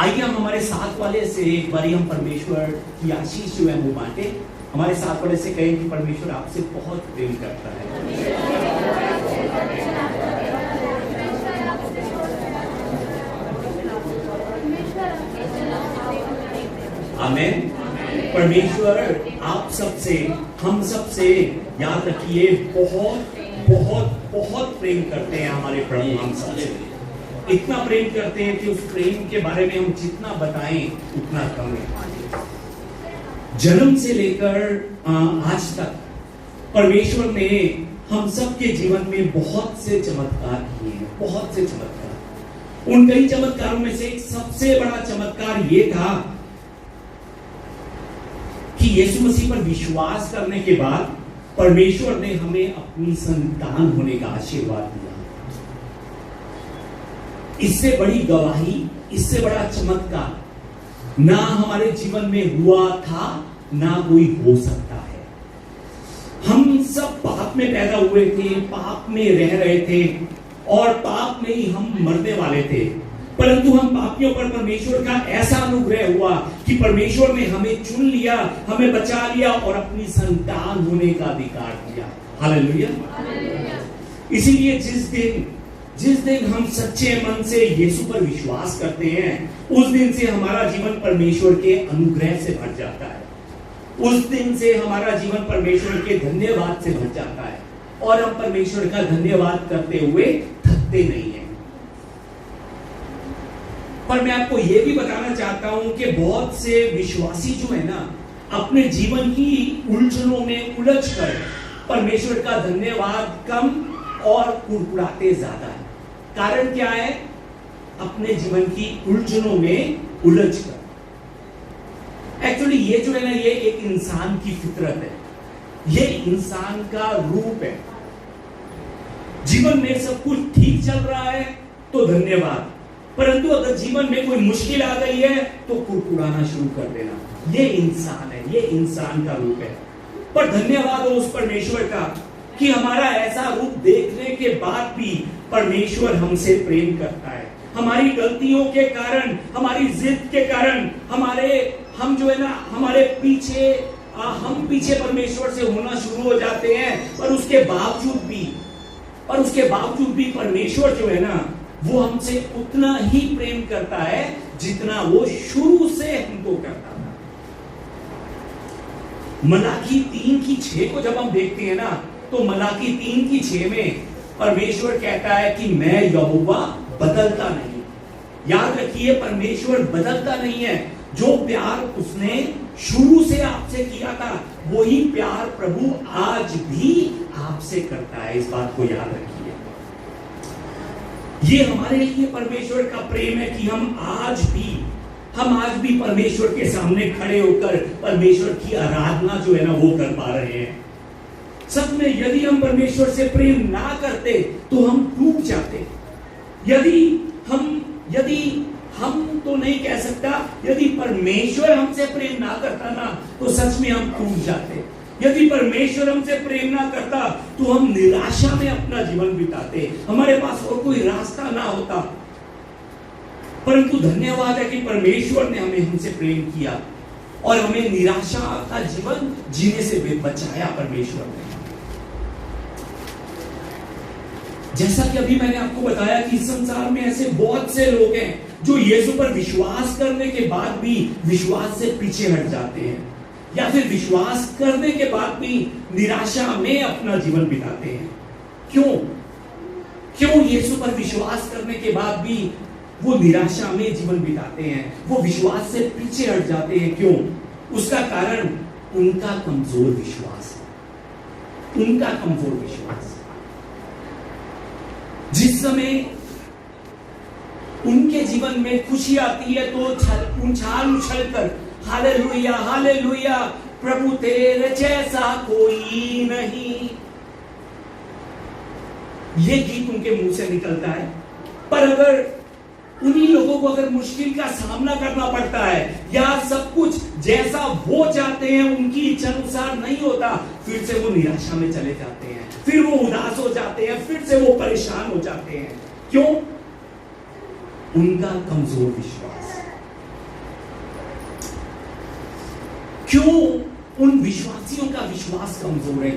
आइए हम हमारे साथ वाले से एक बारी हम परमेश्वर की आशीष जो है वो बांटे। हमारे साथ वाले से कहें कि परमेश्वर आपसे बहुत प्रेम करता है। आमीन। परमेश्वर आप सबसे, हम सबसे, याद रखिए, बहुत बहुत बहुत प्रेम करते हैं हमारे प्रभु हम सबसे। इतना प्रेम करते हैं कि उस प्रेम के बारे में हम जितना बताएं उतना कम है। जन्म से लेकर आज तक परमेश्वर ने हम सबके जीवन में बहुत से चमत्कार किए हैं, बहुत से चमत्कार। उन कई चमत्कारों में से एक सबसे बड़ा चमत्कार यह था कि यीशु मसीह पर विश्वास करने के बाद परमेश्वर ने हमें अपनी संतान होने का आशीर्वाद दिया। इससे बड़ी गवाही, इससे बड़ा चमत्कार ना हमारे जीवन में हुआ था, ना कोई हो सकता है। हम सब पाप में पैदा हुए थे, पाप में रह रहे थे और पाप में ही हम मरने वाले थे। परंतु हम पापियों पर परमेश्वर का ऐसा अनुग्रह हुआ कि परमेश्वर ने हमें चुन लिया, हमें बचा लिया और अपनी संतान होने का अधिकार दिया। हालेलुया। इसीलिए जिस दिन हम सच्चे मन से यीशु पर विश्वास करते हैं, उस दिन से हमारा जीवन परमेश्वर के अनुग्रह से भर जाता है। उस दिन से हमारा जीवन परमेश्वर के धन्यवाद से भर जाता है और हम परमेश्वर का धन्यवाद करते हुए थकते नहीं हैं। पर मैं आपको यह भी बताना चाहता हूं कि बहुत से विश्वासी जो है ना, अपने जीवन की उलझनों में उलझकर परमेश्वर का धन्यवाद कम और कुड़कुड़ाते ज्यादा है। कारण क्या है? अपने जीवन की उलझनों में उलझकर। एक्चुअली ये जो है ना, ये एक इंसान की फितरत है, ये इंसान का रूप है। जीवन में सब कुछ ठीक चल रहा है तो धन्यवाद, परंतु अगर जीवन में कोई मुश्किल आ गई है तो कुड़कुड़ाना शुरू कर देना। ये इंसान है, ये इंसान का रूप है। पर धन्यवाद हो उस परमेश्वर का कि हमारा ऐसा रूप देखने के बाद भी परमेश्वर हमसे प्रेम करता है। हमारी गलतियों के कारण, हमारी जिद के कारण, हम जो है ना, हमारे पीछे हम पीछे परमेश्वर से होना शुरू हो जाते हैं। पर उसके बावजूद भी परमेश्वर जो है ना, वो हमसे उतना ही प्रेम करता है जितना वो शुरू से हमको करता था। मलाकी 3:6 को जब हम देखते हैं ना, तो मलाकी 3:6 में परमेश्वर कहता है कि मैं यहोवा बदलता नहीं। याद रखिए, परमेश्वर बदलता नहीं है। जो प्यार उसने शुरू से आपसे किया था, वही प्यार प्रभु आज भी आपसे करता है। इस बात को याद रखिए। ये हमारे लिए परमेश्वर का प्रेम है कि हम आज भी परमेश्वर के सामने खड़े होकर परमेश्वर की आराधना जो है ना, वो कर पा रहे हैं। सच में यदि हम परमेश्वर से प्रेम ना करते तो हम टूट जाते। यदि हम तो नहीं कह सकता, यदि परमेश्वर हमसे प्रेम ना करता ना, तो सच में हम टूट जाते। यदि परमेश्वर हमसे प्रेम ना करता तो हम निराशा में अपना जीवन बिताते, हमारे पास और कोई रास्ता ना होता। परंतु धन्यवाद है कि परमेश्वर ने हमसे प्रेम किया और हमें निराशा का जीवन जीने से बचाया परमेश्वर ने। जैसा कि अभी मैंने आपको बताया कि इस संसार में ऐसे बहुत से लोग हैं जो यीशु पर विश्वास करने के बाद भी विश्वास से पीछे हट जाते हैं, या फिर विश्वास करने के बाद भी निराशा में अपना जीवन बिताते हैं। क्यों यीशु पर विश्वास करने के बाद भी वो निराशा में जीवन बिताते हैं, वो विश्वास से पीछे हट जाते हैं? क्यों? उसका कारण उनका कमजोर विश्वास है। उनका कमजोर विश्वास। जिस समय उनके जीवन में खुशी आती है तो उछाल कर हालेलुया हालेलुया, प्रभु तेरे जैसा कोई नहीं, ये गीत उनके मुंह से निकलता है। पर अगर उन्हीं लोगों को अगर मुश्किल का सामना करना पड़ता है या सब कुछ जैसा वो चाहते हैं उनकी इच्छा अनुसार नहीं होता, फिर से वो निराशा में चले जाते हैं, फिर वो उदास हो जाते हैं, फिर से वो परेशान हो जाते हैं। क्यों? उनका कमजोर विश्वास। क्यों उन विश्वासियों का विश्वास कमजोर है?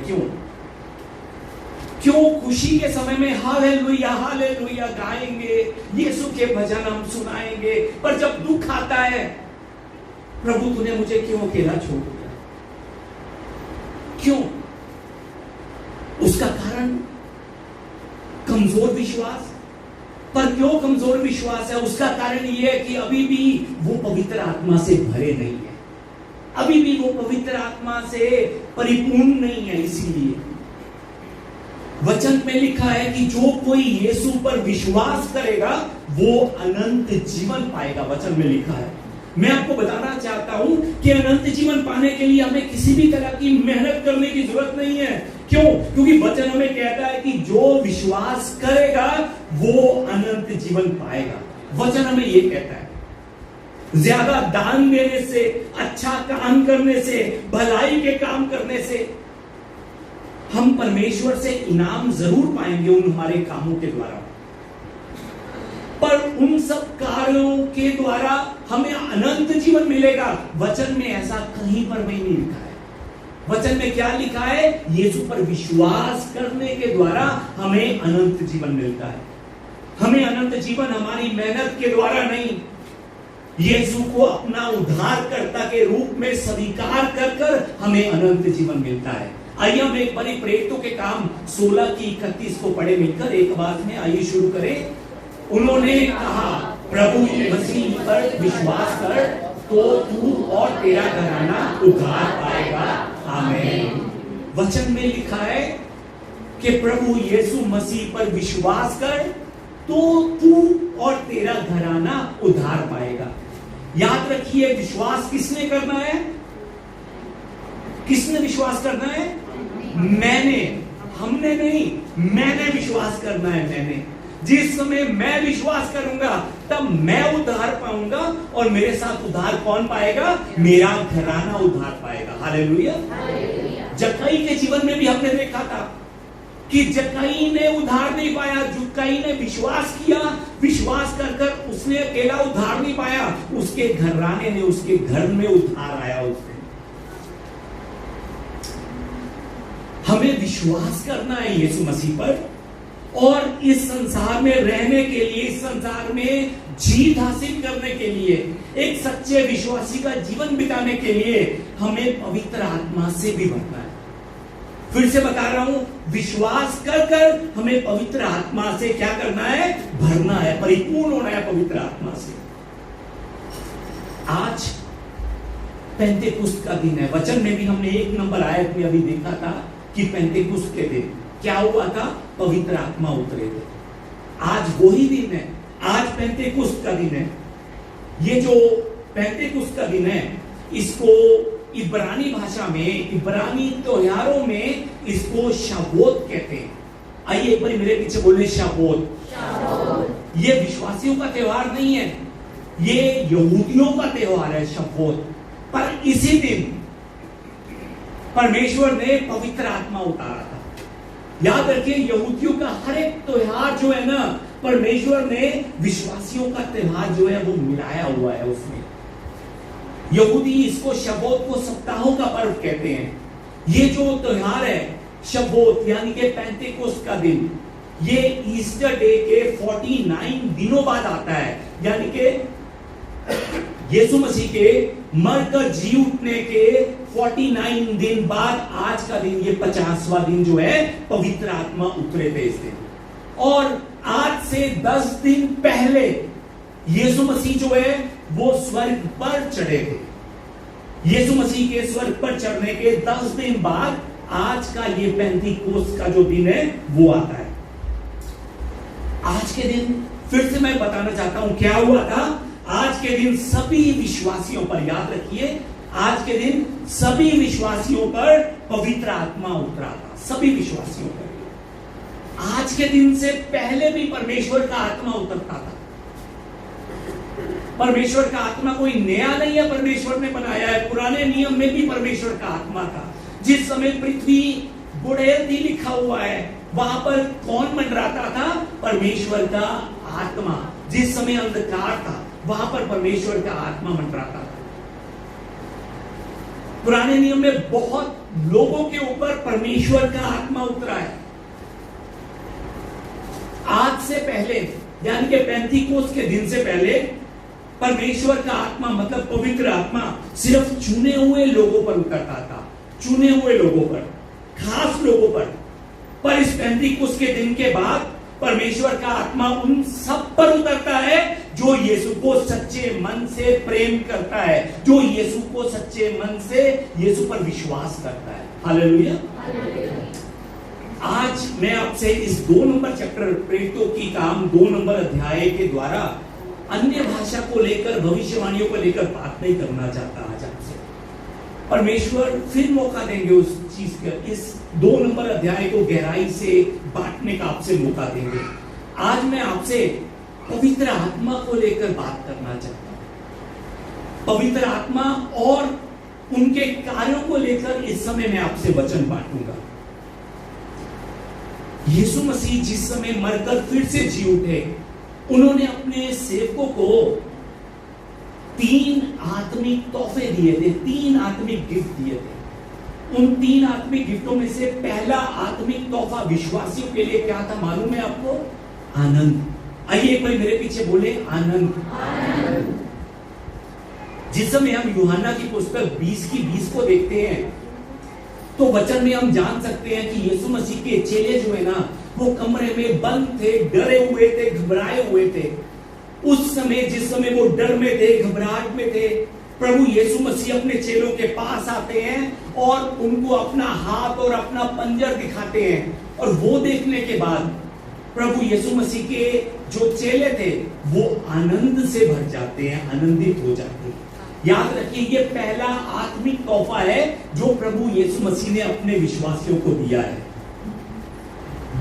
क्यों खुशी के समय में हालेलुया हालेलुया गाएंगे, यीशु के भजन हम सुनाएंगे, पर जब दुख आता है, प्रभु तूने मुझे क्यों अकेला छोड़ दिया? क्यों? उसका कारण कमजोर विश्वास। पर क्यों कमजोर विश्वास है? उसका कारण यह है कि अभी भी वो पवित्र आत्मा से भरे नहीं है, अभी भी वो पवित्र आत्मा से परिपूर्ण नहीं है। इसीलिए वचन में लिखा है कि जो कोई यीशु पर विश्वास करेगा वो अनंत जीवन पाएगा। वचन में लिखा है। मैं आपको बताना चाहता हूं कि अनंत जीवन पाने के लिए हमें किसी भी तरह की मेहनत करने की जरूरत नहीं है। क्यों? क्योंकि वचन हमें कहता है कि जो विश्वास करेगा वो अनंत जीवन पाएगा। वचन हमें यह कहता है। ज्यादा दान देने से, अच्छा काम करने से, भलाई के काम करने से हम परमेश्वर से इनाम जरूर पाएंगे उन हमारे कामों के द्वारा, पर उन सब कार्यों के द्वारा हमें अनंत जीवन मिलेगा, वचन में ऐसा कहीं पर भी नहीं लिखा है। वचन में क्या लिखा है? यीशु पर विश्वास करने के द्वारा हमें अनंत जीवन मिलता है। हमें अनंत जीवन हमारी मेहनत के द्वारा नहीं, यीशु को अपना उद्धारकर्ता के रूप में स्वीकार कर हमें अनंत जीवन मिलता है। आइए हम एक बारी प्रेरितों के काम 16 की 31 को पढ़े मिलकर एक आवाज में। आइए शुरू करें। उन्होंने कहा, प्रभु मसीह पर विश्वास कर तो तू और तेरा घराना उद्धार पाएगा। आमीन। वचन में लिखा है कि प्रभु यीशु मसीह पर विश्वास कर तो तू और तेरा घराना उद्धार पाएगा। याद रखिए, विश्वास किसने करना है? किसने विश्वास करना है? मैंने, हमने नहीं, मैंने विश्वास करना है। मैंने, जिस समय मैं विश्वास करूंगा तब मैं उद्धार पाऊंगा, और मेरे साथ उद्धार कौन पाएगा? मेरा घराना उद्धार पाएगा। हालेलुया। जक्कई के जीवन में भी हमने देखा था कि जक्कई ने उद्धार नहीं पाया। जक्कई ने विश्वास किया, विश्वास कर उसने अकेला उद्धार नहीं पाया, उसके घराने ने, उसके घर में उद्धार आया। उसने, हमें विश्वास करना है यीशु मसीह पर, और इस संसार में रहने के लिए, इस संसार में जीत हासिल करने के लिए, एक सच्चे विश्वासी का जीवन बिताने के लिए हमें पवित्र आत्मा से भी भरना है। फिर से बता रहा हूं, विश्वास कर हमें पवित्र आत्मा से क्या करना है? भरना है, परिपूर्ण होना है पवित्र आत्मा से। आज पेंतेकुस्त का दिन है। वचन में भी हमने 1 नंबर आयत में अभी देखा था कि पेंतेकुस्त के दिन क्या हुआ था? पवित्र आत्मा उतरे थे। आज वही दिन है, आज पेंतेकुस्त का दिन है। ये जो पेंतेकुस्त का दिन है, इसको इब्रानी भाषा में, इब्रानी त्योहारों में इसको शावोत कहते हैं। आइए एक बार मेरे पीछे बोले, शावोत। ये विश्वासियों का त्योहार नहीं है, ये यहूदियों का त्योहार है शावोत। पर इसी दिन परमेश्वर ने पवित्र आत्मा उतारा था। याद रखिए, यहूदियों का हर एक त्योहार जो है ना, परमेश्वर ने विश्वासियों का त्योहार जो है वो मिलाया हुआ है उसमें। यहूदी इसको शबोत को सप्ताहों का पर्व कहते हैं। ये जो त्योहार है शबोत यानी कि पेंतेकोस्त का दिन, ये ईस्टर डे के 49 दिनों बाद आता है। यानी कि यीशु मसीह के मरकर जी उठने के 49 दिन बाद आज का दिन, ये 50वां दिन जो है, पवित्र आत्मा उतरे थे इस दिन। और आज से 10 दिन पहले यीशु मसीह जो है वो स्वर्ग पर चढ़े थे। यीशु मसीह के स्वर्ग पर चढ़ने के 10 दिन बाद आज का ये पेंतीकोस्त का जो दिन है वो आता है। आज के दिन फिर से मैं बताना चाहता हूं क्या हुआ था। आज के दिन सभी विश्वासियों पर, याद रखिए, आज के दिन सभी विश्वासियों पर पवित्र आत्मा उतरा था। सभी विश्वासियों पर। आज के दिन से पहले भी परमेश्वर का आत्मा उतरता था। परमेश्वर का आत्मा कोई नया नहीं है, परमेश्वर ने बनाया है। पुराने नियम में भी परमेश्वर का आत्मा था। जिस समय पृथ्वी बुढ़ेल थी लिखा हुआ है, वहां पर कौन मंडराता था? परमेश्वर का आत्मा। जिस समय अंधकार था, वहां पर परमेश्वर का आत्मा मंडराता था। पुराने नियम में बहुत लोगों के ऊपर परमेश्वर का आत्मा उतरा है। आज से पहले यानी कि पेंतीकोस्त के दिन से पहले परमेश्वर का आत्मा मतलब पवित्र आत्मा सिर्फ चुने हुए लोगों पर उतरता था, चुने हुए लोगों पर, खास लोगों पर इस पेंतीकोस्त के दिन के बाद परमेश्वर का आत्मा उन सब पर उतरता है जो यीशु को सच्चे मन से प्रेम करता है, जो यीशु को सच्चे मन से यीशु पर विश्वास करता है। हालेलुया। आज मैं आपसे इस 2 नंबर चैप्टर प्रेरितों की काम 2 नंबर अध्याय के द्वारा अन्य भाषा को लेकर, भविष्यवाणियों को लेकर बात नहीं करना चाहता। आज आपसे परमेश्वर फिर मौका देंगे उस चीज का, इस 2 नंबर अध्याय को गहराई से बांटने का आपसे मौका देंगे। आज मैं आपसे पवित्र आत्मा को लेकर बात करना चाहता हूं। पवित्र आत्मा और उनके कार्यों को लेकर इस समय मैं आपसे वचन बांटूंगा। यीशु मसीह जिस समय मरकर फिर से जी उठे, उन्होंने अपने सेवकों को 3 आत्मिक तोहफे दिए थे, 3 आत्मिक गिफ्ट दिए थे। उन 3 आत्मिक गिफ्टों में से पहला आत्मिक तोहफा विश्वासियों के लिए क्या था मालूम है आपको? आनंद। आइए एक बार मेरे पीछे बोले, आनंद। जिस समय हम यूहन्ना की पुस्तक 20 को देखते हैं तो वचन में हम जान सकते हैं कि यीशु मसीह के चेले जो है ना, वो कमरे में बंद थे, डरे हुए थे, घबराए हुए थे। उस समय जिस समय वो डर में थे, घबराहट में थे, प्रभु यीशु मसीह अपने चेलों के पास आते हैं और उनको अपना हाथ और अपना पंजर दिखाते हैं। और वो देखने के बाद प्रभु यीशु मसीह के जो चेले थे वो आनंद से भर जाते हैं, आनंदित हो जाते हैं। याद रखिए, ये पहला आत्मिक तोहफा है जो प्रभु यीशु मसीह ने अपने विश्वासियों को दिया है।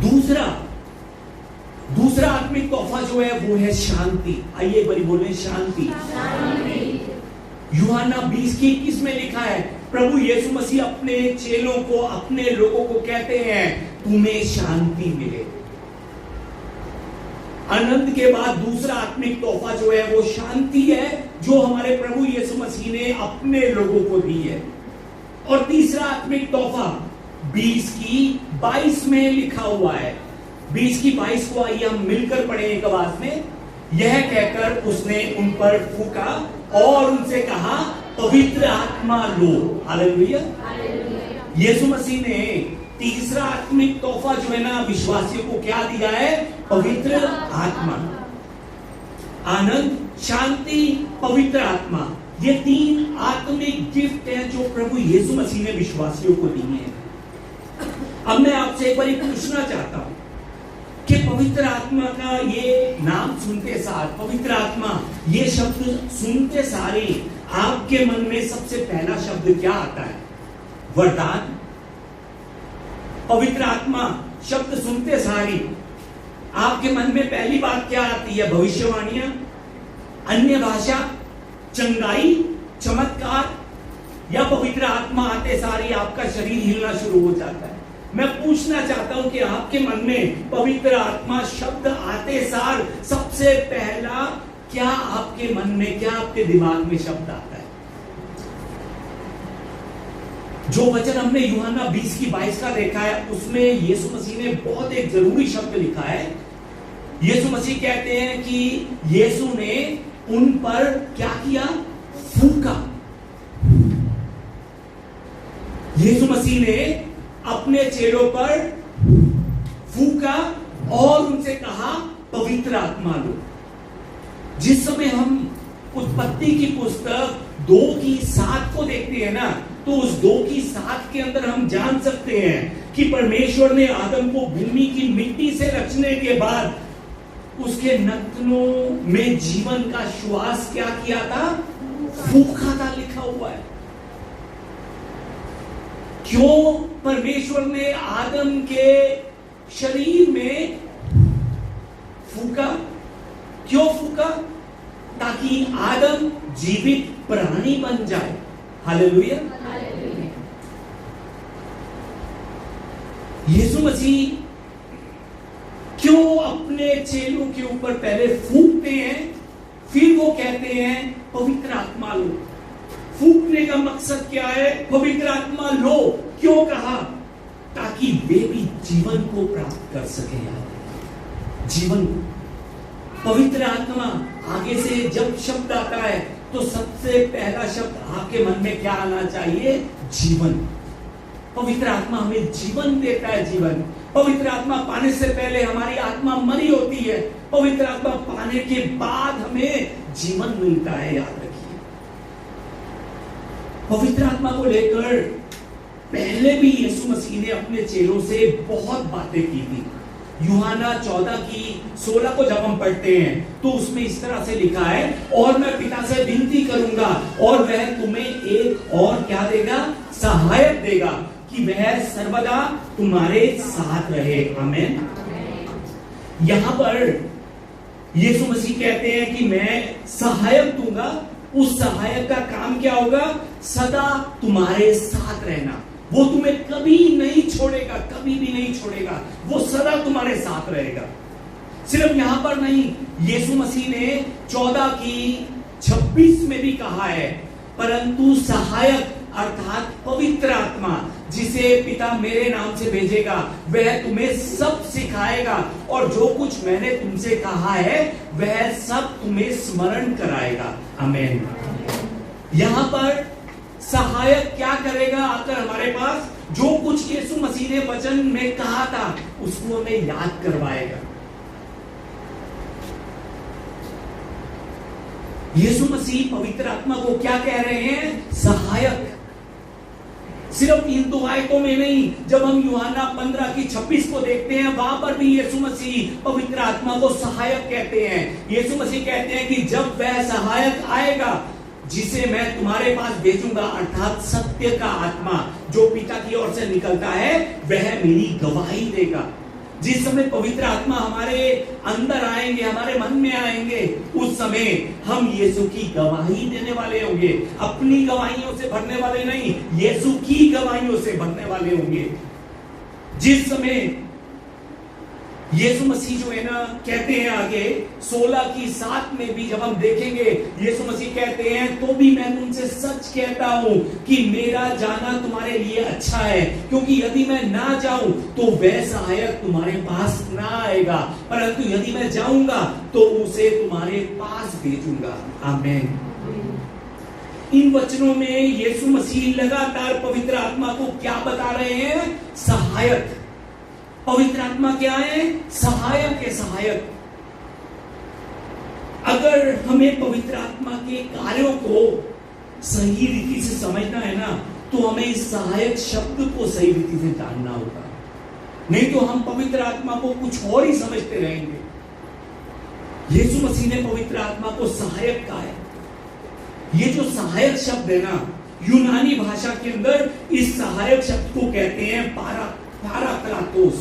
दूसरा आत्मिक तोहफा जो है वो है शांति। आइए एक बार बोलें, शांति। यूहन्ना 20:21 में लिखा है, प्रभु यीशु मसीह अपने चेलों को, अपने लोगों को कहते हैं, तुम्हें शांति मिले। आनंद के बाद दूसरा आत्मिक तोहफा जो है वो शांति है, जो हमारे प्रभु यीशु मसीह ने अपने लोगों को दी है। और तीसरा आत्मिक तोहफा 20:22 में लिखा हुआ है। 20:22 को आइए हम मिलकर पढ़ें एक आवाज में। यह कहकर उसने उन पर फूका और उनसे कहा, पवित्र आत्मा लो। हालेलुया। यीशु मसीह ने तीसरा आत्मिक तोहफा जो है ना, विश्वासियों को क्या दिया है? पवित्र आत्मा। आनंद, शांति, पवित्र आत्मा, ये 3 आत्मिक गिफ्ट हैं जो प्रभु यीशु मसीह ने विश्वासियों को दिए हैं। अब मैं आपसे एक बार पूछना चाहता हूं कि पवित्र आत्मा का ये नाम सुनते सार, पवित्र आत्मा ये शब्द सुनते सारे आपके मन में सबसे पहला शब्द क्या आता है? वरदान। पवित्र आत्मा शब्द सुनते सारी आपके मन में पहली बात क्या आती है? भविष्यवाणियां, अन्य भाषा, चंगाई, चमत्कार, या पवित्र आत्मा आते सारी आपका शरीर हिलना शुरू हो जाता है? मैं पूछना चाहता हूं कि आपके मन में पवित्र आत्मा शब्द आते सार सबसे पहला क्या आपके मन में, क्या आपके दिमाग में शब्द आता है? जो वचन हमने यूहन्ना 20:22 का देखा है, उसमें यीशु मसीह ने बहुत एक जरूरी शब्द लिखा है। यीशु मसीह कहते हैं कि यीशु ने उन पर क्या किया? फूका। यीशु मसीह ने अपने चेलों पर फूका और उनसे कहा, पवित्र आत्मा लो। जिस समय हम उत्पत्ति की पुस्तक 2:7 को देखते हैं ना, तो उस 2:7 के अंदर हम जान सकते हैं कि परमेश्वर ने आदम को भूमि की मिट्टी से रचने के बाद उसके नथनों में जीवन का श्वास क्या किया था? फूका था, लिखा हुआ है। क्यों परमेश्वर ने आदम के शरीर में फूका? क्यों फूका? ताकि आदम जीवित प्राणी बन जाए। हालेलुया। यीशु मसीह क्यों अपने चेलों के ऊपर पहले फूंकते हैं, फिर वो कहते हैं पवित्र आत्मा लो, फूकने का मकसद क्या है? पवित्र आत्मा लो क्यों कहा? ताकि वे भी जीवन को प्राप्त कर सके। जीवन को पवित्र आत्मा आगे से जब शब्द आता है तो सबसे पहला शब्द आपके मन में क्या आना चाहिए? जीवन। पवित्र आत्मा हमें जीवन देता है। जीवन, पवित्र आत्मा पाने से पहले हमारी आत्मा मरी होती है, पवित्र आत्मा पाने के बाद हमें जीवन मिलता है। याद रखिए, पवित्र आत्मा को लेकर पहले भी यीशु मसीह ने अपने चेलों से बहुत बातें की थी। यूहन्ना 14 की 16 को जब हम पढ़ते हैं तो उसमें इस तरह से लिखा है, और मैं पिता से विनती करूंगा और वह तुम्हें एक और क्या देगा? सहायक देगा, कि वह सर्वदा तुम्हारे साथ रहे। आमीन। यहां पर यीशु मसीह कहते हैं कि मैं सहायक दूंगा। उस सहायक का काम क्या होगा? सदा तुम्हारे साथ रहना। वो तुम्हें कभी नहीं छोड़ेगा, कभी भी नहीं छोड़ेगा, वो सदा तुम्हारे साथ रहेगा। सिर्फ यहां पर नहीं, यीशु मसीह ने 14 की 26 में भी कहा है, परंतु सहायक अर्थात पवित्र आत्मा जिसे पिता मेरे नाम से भेजेगा वह तुम्हें सब सिखाएगा और जो कुछ मैंने तुमसे कहा है वह सब तुम्हें स्मरण कराएगा। आमीन। यहां पर सहायक क्या करेगा? आकर हमारे पास जो कुछ यीशु मसीह ने वचन में कहा था उसको हमें याद करवाएगा। यीशु मसीह पवित्र आत्मा को क्या कह रहे हैं? सहायक। सिर्फ इन दो आयतों में नहीं, जब हम यूहन्ना 15 की 26 को देखते हैं वहां पर भी यीशु मसीह पवित्र आत्मा को सहायक कहते हैं। यीशु मसीह कहते हैं कि जब वह सहायक आएगा जिसे मैं तुम्हारे पास भेजूंगा, अर्थात सत्य का आत्मा जो पिता की ओर से निकलता है, वह मेरी गवाही देगा। जिस समय पवित्र आत्मा हमारे अंदर आएंगे, हमारे मन में आएंगे, उस समय हम यीशु की गवाही देने वाले होंगे। अपनी गवाहियों से भरने वाले नहीं, यीशु की गवाहियों से भरने वाले होंगे। जिस समय यीशु मसीह जो है ना, कहते हैं आगे 16 की 7 में भी जब हम देखेंगे, यीशु मसीह कहते हैं तो भी मैं तुमसे सच कहता हूं कि मेरा जाना तुम्हारे लिए अच्छा है, क्योंकि यदि मैं ना जाऊं तो वह सहायक तुम्हारे पास ना आएगा, परंतु यदि मैं जाऊंगा तो उसे तुम्हारे पास भेजूंगा। आमीन। इन वचनों में यीशु मसीह लगातार पवित्र आत्मा को क्या बता रहे हैं? सहायक। पवित्र आत्मा क्या है? सहायक है। सहायक। अगर हमें पवित्र आत्मा के कार्यों को सही रीति से समझना है ना, तो हमें इस सहायक शब्द को सही रीति से जानना होगा, नहीं तो हम पवित्र आत्मा को कुछ और ही समझते रहेंगे। यीशु मसीह ने पवित्र आत्मा को सहायक कहा है। ये जो सहायक शब्द है ना, यूनानी भाषा के अंदर इस सहायक शब्द को कहते हैं पाराक्लातोस।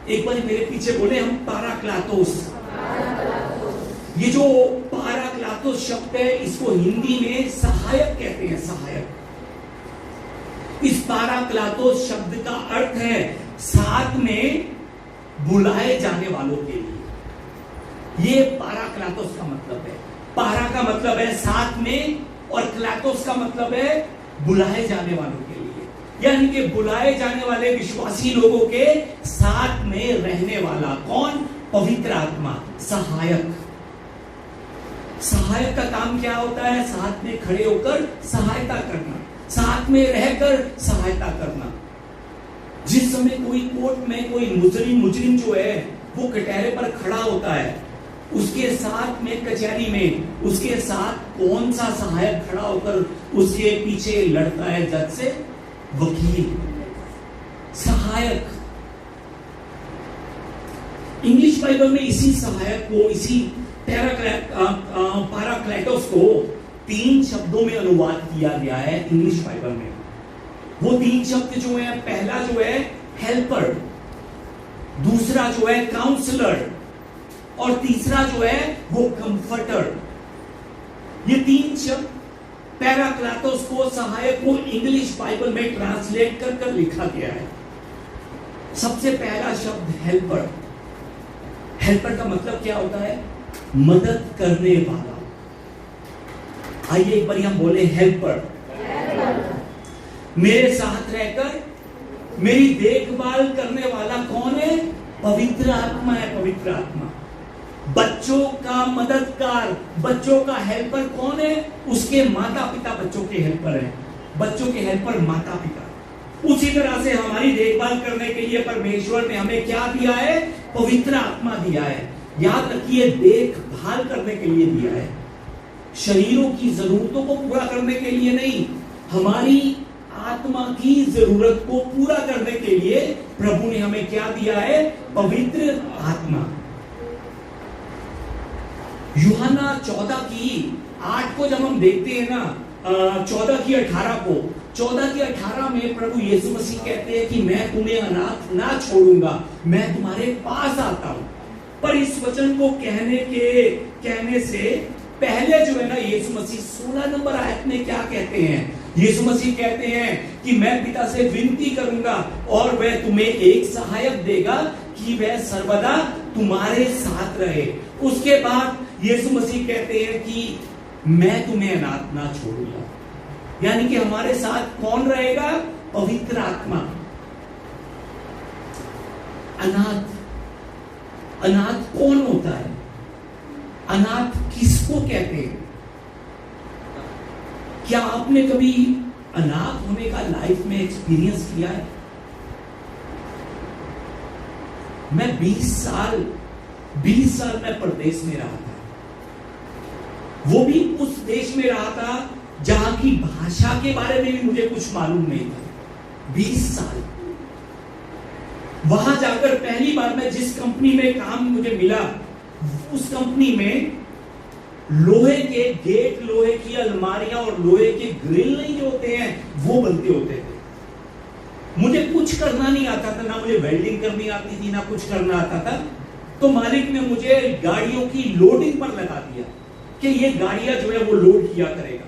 एक बार मेरे पीछे बोले हम, पाराक्लातोस। ये जो पाराक्लातोस शब्द है, इसको हिंदी में सहायक कहते हैं। सहायक। इस पाराक्लातोस शब्द का अर्थ है साथ में बुलाए जाने वालों के लिए। ये पाराक्लातोस का मतलब है। पारा का मतलब है साथ में, और क्लातोस का मतलब है बुलाए जाने वालों के लिए, यानी कि बुलाए जाने वाले विश्वासी लोगों के साथ में रहने वाला। कौन? पवित्र आत्मा। सहायक। सहायक का काम क्या होता है? साथ में खड़े होकर सहायता करना, साथ में रहकर सहायता करना। जिस समय कोई कोर्ट में कोई मुजरिम जो है वो कटहरे पर खड़ा होता है, उसके साथ में कचहरी में उसके साथ कौन सा सहायक खड़ा होकर उसके पीछे लड़ता है? जज से? वकील। सहायक। इंग्लिश बाइबल में इसी सहायक को, इसी पाराक्लेटोस को 3 शब्दों में अनुवाद किया गया है इंग्लिश बाइबल में। वो 3 शब्द जो है, पहला जो है हेल्पर, दूसरा जो है काउंसलर, और तीसरा जो है वो कंफर्टर। ये 3 शब्द पैराक्लातोस को, सहायक को इंग्लिश बाइबल में ट्रांसलेट कर लिखा गया है। सबसे पहला शब्द हेल्पर। हेल्पर का मतलब क्या होता है? मदद करने वाला। आइए एक बार हम बोले हेल्पर। मेरे साथ रहकर मेरी देखभाल करने वाला कौन है? पवित्र आत्मा है। पवित्र आत्मा बच्चों का मददगार, बच्चों का हेल्पर कौन है? उसके माता पिता बच्चों के हेल्पर हैं। बच्चों के हेल्पर माता पिता। उसी तरह से हमारी देखभाल करने के लिए परमेश्वर ने हमें क्या दिया है? पवित्र आत्मा दिया है। याद रखिए, देखभाल करने के लिए दिया है, शरीरों की जरूरतों को पूरा करने के लिए नहीं, हमारी आत्मा की जरूरत को पूरा करने के लिए प्रभु ने हमें क्या दिया है? पवित्र आत्मा। यूहन्ना 14:8 को जब हम देखते हैं ना, 14:18 को, 14:18 में प्रभु यीशु मसीह कहते हैं कि मैं तुम्हें अनाथ ना छोड़ूंगा, मैं तुम्हारे पास आता हूं। पर इस वचन को कहने से पहले जो है ना, यीशु मसीह 16 नंबर आयत में क्या कहते हैं? यीशु मसीह कहते हैं कि मैं पिता से विनती करूंगा और वह तुम्हें एक सहायक देगा कि वह सर्वदा तुम्हारे साथ रहे। उसके बाद यीशु मसीह कहते हैं कि मैं तुम्हें अनाथ ना छोड़ूंगा। यानी कि हमारे साथ कौन रहेगा? पवित्र आत्मा। अनाथ कौन होता है? अनाथ किसको कहते हैं? क्या आपने कभी अनाथ होने का लाइफ में एक्सपीरियंस किया है? मैं 20 साल मैं परदेश में रहा था। वो भी उस देश में रहा था जहां की भाषा के बारे में भी मुझे कुछ मालूम नहीं था। 20 साल वहां जाकर पहली बार मैं जिस कंपनी में काम मुझे मिला, उस कंपनी में लोहे के गेट, लोहे की अलमारियां और लोहे के ग्रिल नहीं जो होते हैं, वो बनते होते थे। मुझे कुछ करना नहीं आता था, ना मुझे वेल्डिंग करनी आती थी, ना कुछ करना आता था। तो मालिक ने मुझे गाड़ियों की लोडिंग पर लगा दिया कि ये गाड़ियां जो है वो लोड किया करेगा।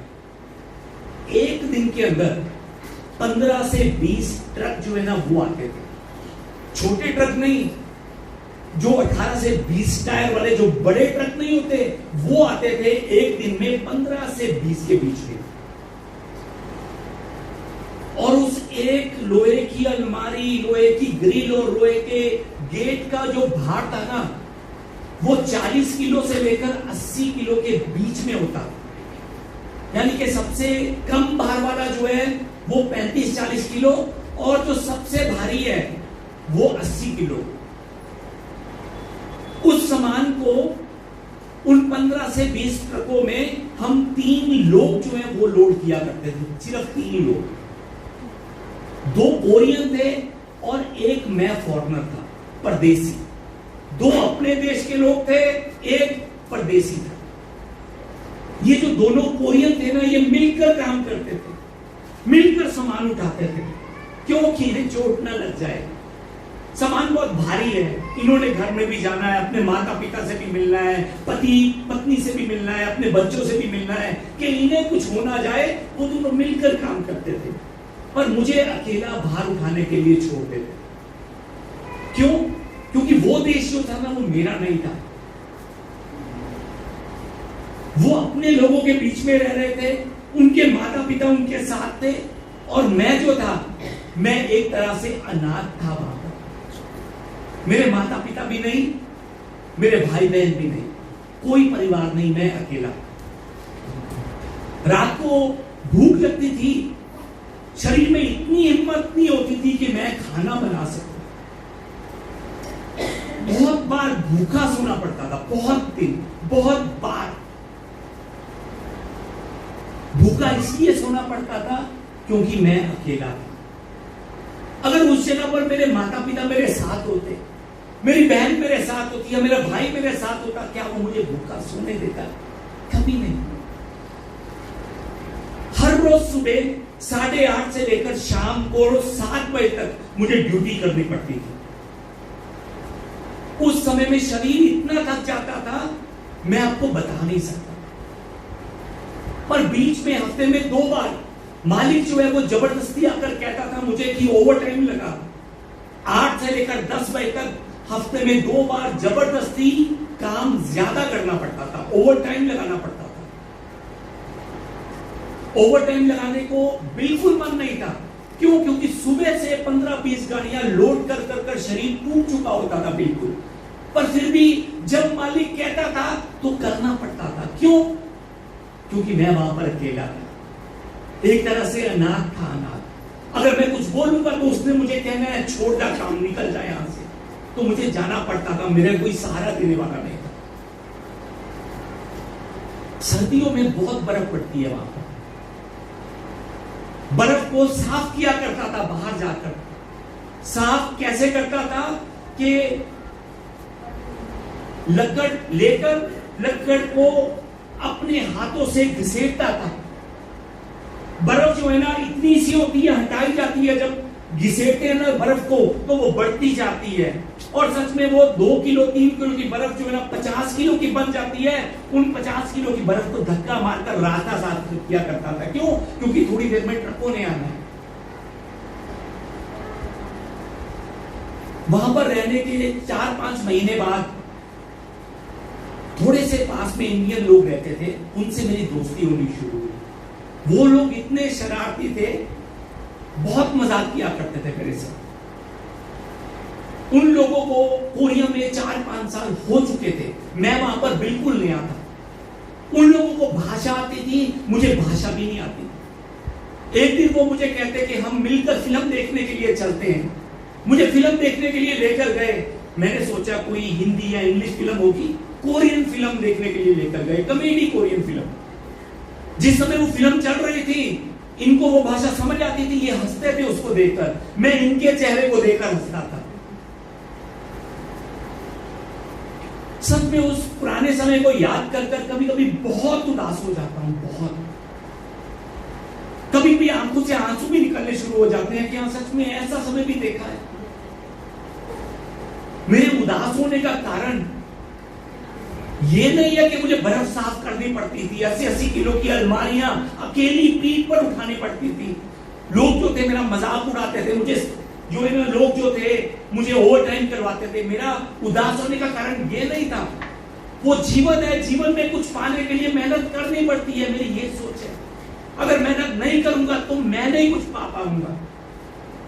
एक दिन के अंदर 15 से 20 ट्रक जो है ना वो आते थे। छोटे ट्रक नहीं, जो 18 से 20 टायर वाले जो बड़े ट्रक नहीं होते, वो आते थे एक दिन में 15 से 20 के बीच में। और उस एक लोहे की अलमारी, लोहे की ग्रिल और लोहे के गेट का जो भार था ना, वो 40 किलो से लेकर 80 किलो के बीच में होता। यानी कि सबसे कम भार वाला जो है वो 35-40 किलो और जो सबसे भारी है वो 80 किलो। उस सामान को उन 15 से 20 ट्रकों में हम 3 लोग जो है वो लोड किया करते थे। सिर्फ 3 लोग, 2 कोरियन थे और एक मैं फॉरेनर था, परदेसी। 2 अपने देश के लोग थे, एक परदेसी था। ये जो दोनों कोरियन थे ना, ये मिलकर काम करते थे, मिलकर सामान उठाते थे, क्योंकि इन्हें चोट ना लग जाए। सामान बहुत भारी है, इन्होंने घर में भी जाना है, अपने माता पिता से भी मिलना है, पति पत्नी से भी मिलना है, अपने बच्चों से भी मिलना है, कि इन्हें कुछ हो ना जाए। वो दोनों मिलकर काम करते थे, पर मुझे अकेला भार उठाने के लिए छोड़ते थे। क्यों? क्योंकि वो देश जो था ना, वो मेरा नहीं था। वो अपने लोगों के बीच में रह रहे थे, उनके माता पिता उनके साथ थे, और मैं जो था, मैं एक तरह से अनाथ था वहां पर। मेरे माता पिता भी नहीं, मेरे भाई बहन भी नहीं, कोई परिवार नहीं, मैं अकेला। रात को भूख लगती थी, शरीर में इतनी हिम्मत नहीं होती थी कि मैं खाना बना सकूं। बहुत बार भूखा सोना पड़ता था, बहुत दिन, बहुत बार भूखा इसलिए सोना पड़ता था क्योंकि मैं अकेला था। अगर उस जगह पर मेरे माता पिता मेरे साथ होते, मेरी बहन मेरे साथ होती या मेरा भाई मेरे साथ होता, क्या वो मुझे भूखा सोने देता? कभी नहीं। हर रोज सुबह 8:30 से लेकर शाम को 7 बजे तक मुझे ड्यूटी करनी पड़ती थी। उस समय में शरीर इतना थक जाता था, मैं आपको बता नहीं सकता। पर बीच में हफ्ते में 2 बार मालिक जो है वो जबरदस्ती आकर कहता था मुझे कि ओवर टाइम लगा। 8 से लेकर 10 बजे तक हफ्ते में 2 बार जबरदस्ती काम ज्यादा करना पड़ता था, ओवर टाइम लगाना पड़ता था। ओवर टाइम लगाने को बिल्कुल मन नहीं था, क्यों? क्योंकि सुबह से 15-20 गाड़ियां लोड कर कर कर शरीर टूट चुका होता था बिल्कुल, पर फिर भी जब मालिक कहता था तो करना पड़ता था। क्यों? क्योंकि मैं वहां पर अकेला था, एक तरह से अनाथ था। अनाथ, अगर मैं कुछ बोलूंगा तो उसने मुझे कहना है छोड़ जा काम, निकल जा यहां से, तो मुझे जाना पड़ता था। मेरे कोई सहारा देने वाला नहीं था। सर्दियों में बहुत बर्फ पड़ती है वहां पर, बर्फ को साफ किया करता था बाहर जाकर। साफ कैसे करता था कि लकड़ लेकर लकड़ को अपने हाथों से घसीटता था। बर्फ जो है ना इतनी सी होती है, हटाई जाती है, जब घिसेटते हैं ना बर्फ को तो वो बढ़ती जाती है, और सच में वो 2 किलो 3 किलो की बर्फ जो है ना 50 किलो की बन जाती है। उन 50 किलो की बर्फ को धक्का मारकर रास्ता साफ किया करता था। क्यों? क्योंकि थोड़ी देर में ट्रकों ने आना है। वहां पर रहने के 4-5 महीने बाद थोड़े से पास में इंडियन लोग रहते थे, उनसे मेरी दोस्ती होनी शुरू हुई। वो लोग इतने शरारती थे, बहुत मजाक किया करते थे मेरे साथ। उन लोगों को कोरिया में 4-5 साल हो चुके थे, मैं वहां पर बिल्कुल नया था। उन लोगों को भाषा आती थी, मुझे भाषा भी नहीं आती। एक दिन वो मुझे कहते कि हम मिलकर फिल्म देखने के लिए चलते हैं। मुझे फिल्म देखने के लिए लेकर गए। मैंने सोचा कोई हिंदी या इंग्लिश फिल्म होगी, कोरियन फिल्म देखने के लिए लेकर गए, कॉमेडी कोरियन फिल्म। जिस समय वो फिल्म चल रही थी, इनको वो भाषा समझ आती थी, ये हंसते थे उसको देखकर, मैं इनके चेहरे को देखकर हंसता था। सच में उस पुराने समय को याद कर कर कभी कभी बहुत उदास हो जाता हूं, बहुत। कभी भी आंखों से आंसू भी निकलने शुरू हो जाते हैं कि हाँ सच में ऐसा समय भी देखा है। मेरे उदास होने का कारण ये नहीं है कि मुझे बर्फ साफ करनी पड़ती थी, 80-80 किलो की अलमारियां अकेली पीठ पर उठानी पड़ती थी। लोग जो थे मेरा मजाक उड़ाते थे, मुझे जो है ना लोग जो थे मुझे ओवर टाइम करवाते थे। मेरा उदास होने का कारण ये नहीं था। वो जीवन है, जीवन में कुछ पाने के लिए मेहनत करनी पड़ती है, मेरी ये सोच है। अगर मेहनत नहीं करूंगा तो मैं नहीं कुछ पा पाऊंगा।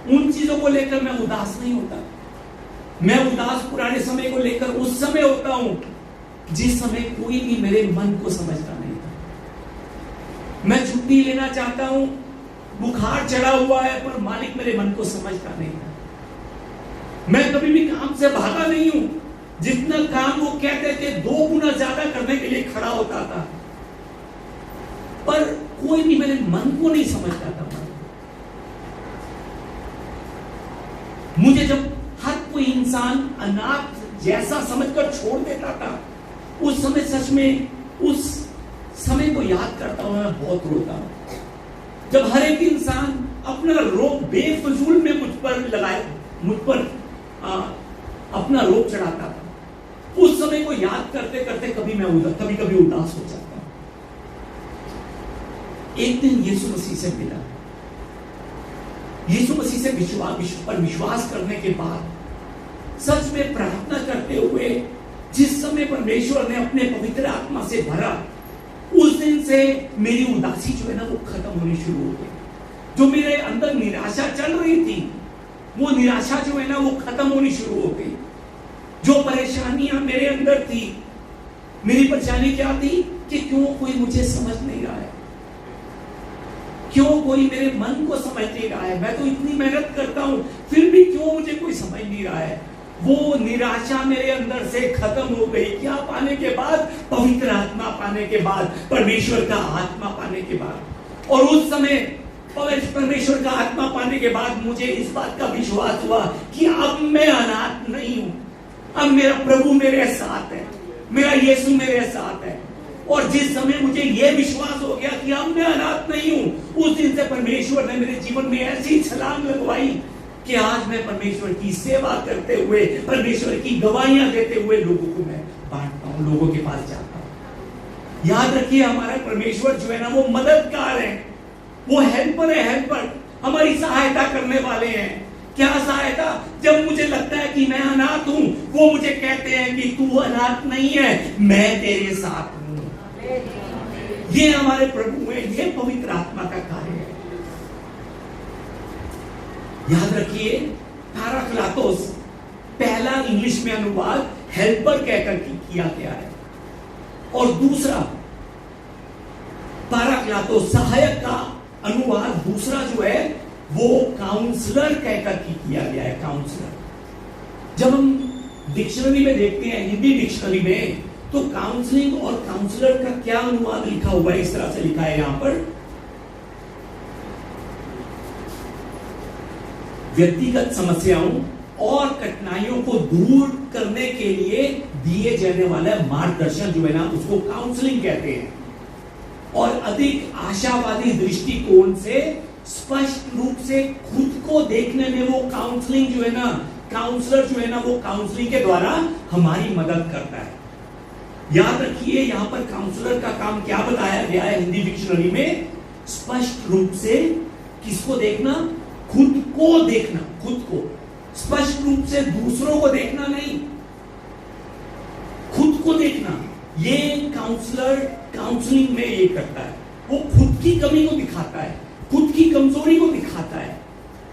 उन चीजों को लेकर मैं उदास नहीं होता। मैं उदास पुराने समय को लेकर उस समय होता हूं जिस समय कोई भी मेरे मन को समझता नहीं था। मैं छुट्टी लेना चाहता हूं, बुखार चढ़ा हुआ है, पर मालिक मेरे मन को समझता नहीं था। मैं कभी भी काम से भागा नहीं हूं, जितना काम वो कहते थे 2 गुना ज्यादा करने के लिए खड़ा होता था, पर कोई भी मेरे मन को नहीं समझता था। मुझे जब हर कोई इंसान अनाथ जैसा समझकर छोड़ देता था, उस समय सच में उस समय को याद करता हूं, मैं बहुत रोता हूं। जब हर एक इंसान अपना रोग बेफजूल में मुझ पर अपना रोग चढ़ाता था, उस समय को याद करते करते कभी कभी उदास हो जाता हूं। एक दिन यीशु मसीह से मिला। यीशु मसीह से विश्वास करने के बाद सच में प्रार्थना करते हुए जिस समय परमेश्वर ने अपने पवित्र आत्मा से भरा, उस दिन से मेरी उदासी जो है ना वो खत्म होनी शुरू हो गई। जो मेरे अंदर निराशा चल रही थी, वो निराशा जो है ना वो खत्म होनी शुरू हो गई। जो परेशानियां मेरे अंदर थी, मेरी परेशानी क्या थी कि क्यों कोई मुझे समझ नहीं रहा है, क्यों कोई मेरे मन को समझ नहीं रहा है। मैं तो इतनी मेहनत करता हूं, फिर भी क्यों मुझे कोई समझ नहीं रहा है। वो निराशा मेरे अंदर से खत्म हो गई। क्या पाने के बाद? पवित्र आत्मा पाने के बाद, परमेश्वर का आत्मा पाने के बाद। और उस समय परमेश्वर का आत्मा पाने के बाद मुझे इस बात का विश्वास हुआ कि अब मैं अनाथ नहीं हूं, अब मेरा प्रभु मेरे साथ है, मेरा यीशु मेरे साथ है। और जिस समय मुझे यह विश्वास हो गया कि अब मैं अनाथ नहीं हूं, उस दिन से परमेश्वर ने मेरे जीवन में ऐसी छलांग लगवाई कि आज मैं परमेश्वर की सेवा करते हुए, परमेश्वर की गवाहियां देते हुए लोगों को मैं बांटता हूं, लोगों के पास जाता हूं। याद रखिए, हमारा परमेश्वर जो है ना वो मददगार है, वो हेल्पर है, हेल्पर, हमारी सहायता करने वाले हैं। क्या सहायता? जब मुझे लगता है कि मैं अनाथ हूं, वो मुझे कहते हैं कि तू अनाथ नहीं है, मैं तेरे साथ हूं। ये हमारे प्रभु है, ये पवित्र आत्मा का कार्य है। याद रखिए, पैराक्लातोस पहला इंग्लिश में अनुवाद हेल्पर कहकर किया गया है, और दूसरा पैराक्लातोस सहायक का अनुवाद दूसरा जो है वो काउंसलर कहकर किया गया है, काउंसलर। जब हम डिक्शनरी में देखते हैं, हिंदी डिक्शनरी में, तो काउंसलिंग और काउंसलर का क्या अनुवाद लिखा हुआ है, इस तरह से लिखा है यहां पर, व्यक्तिगत समस्याओं और कठिनाइयों को दूर करने के लिए दिए जाने वाला मार्गदर्शन जो है ना, उसको काउंसलिंग कहते हैं। और अधिक आशावादी दृष्टिकोण से स्पष्ट रूप से खुद को देखने में वो काउंसलिंग जो है ना, काउंसलर जो है ना, वो काउंसलिंग के द्वारा हमारी मदद करता है। याद रखिए, यहां पर काउंसलर का काम क्या बताया गया है हिंदी डिक्शनरी में, स्पष्ट रूप से किसको देखना, खुद को देखना, खुद को स्पष्ट रूप से, दूसरों को देखना नहीं, खुद को देखना। ये काउंसलर काउंसलिंग में ये करता है, वो खुद की कमी को दिखाता है, खुद की कमजोरी को दिखाता है,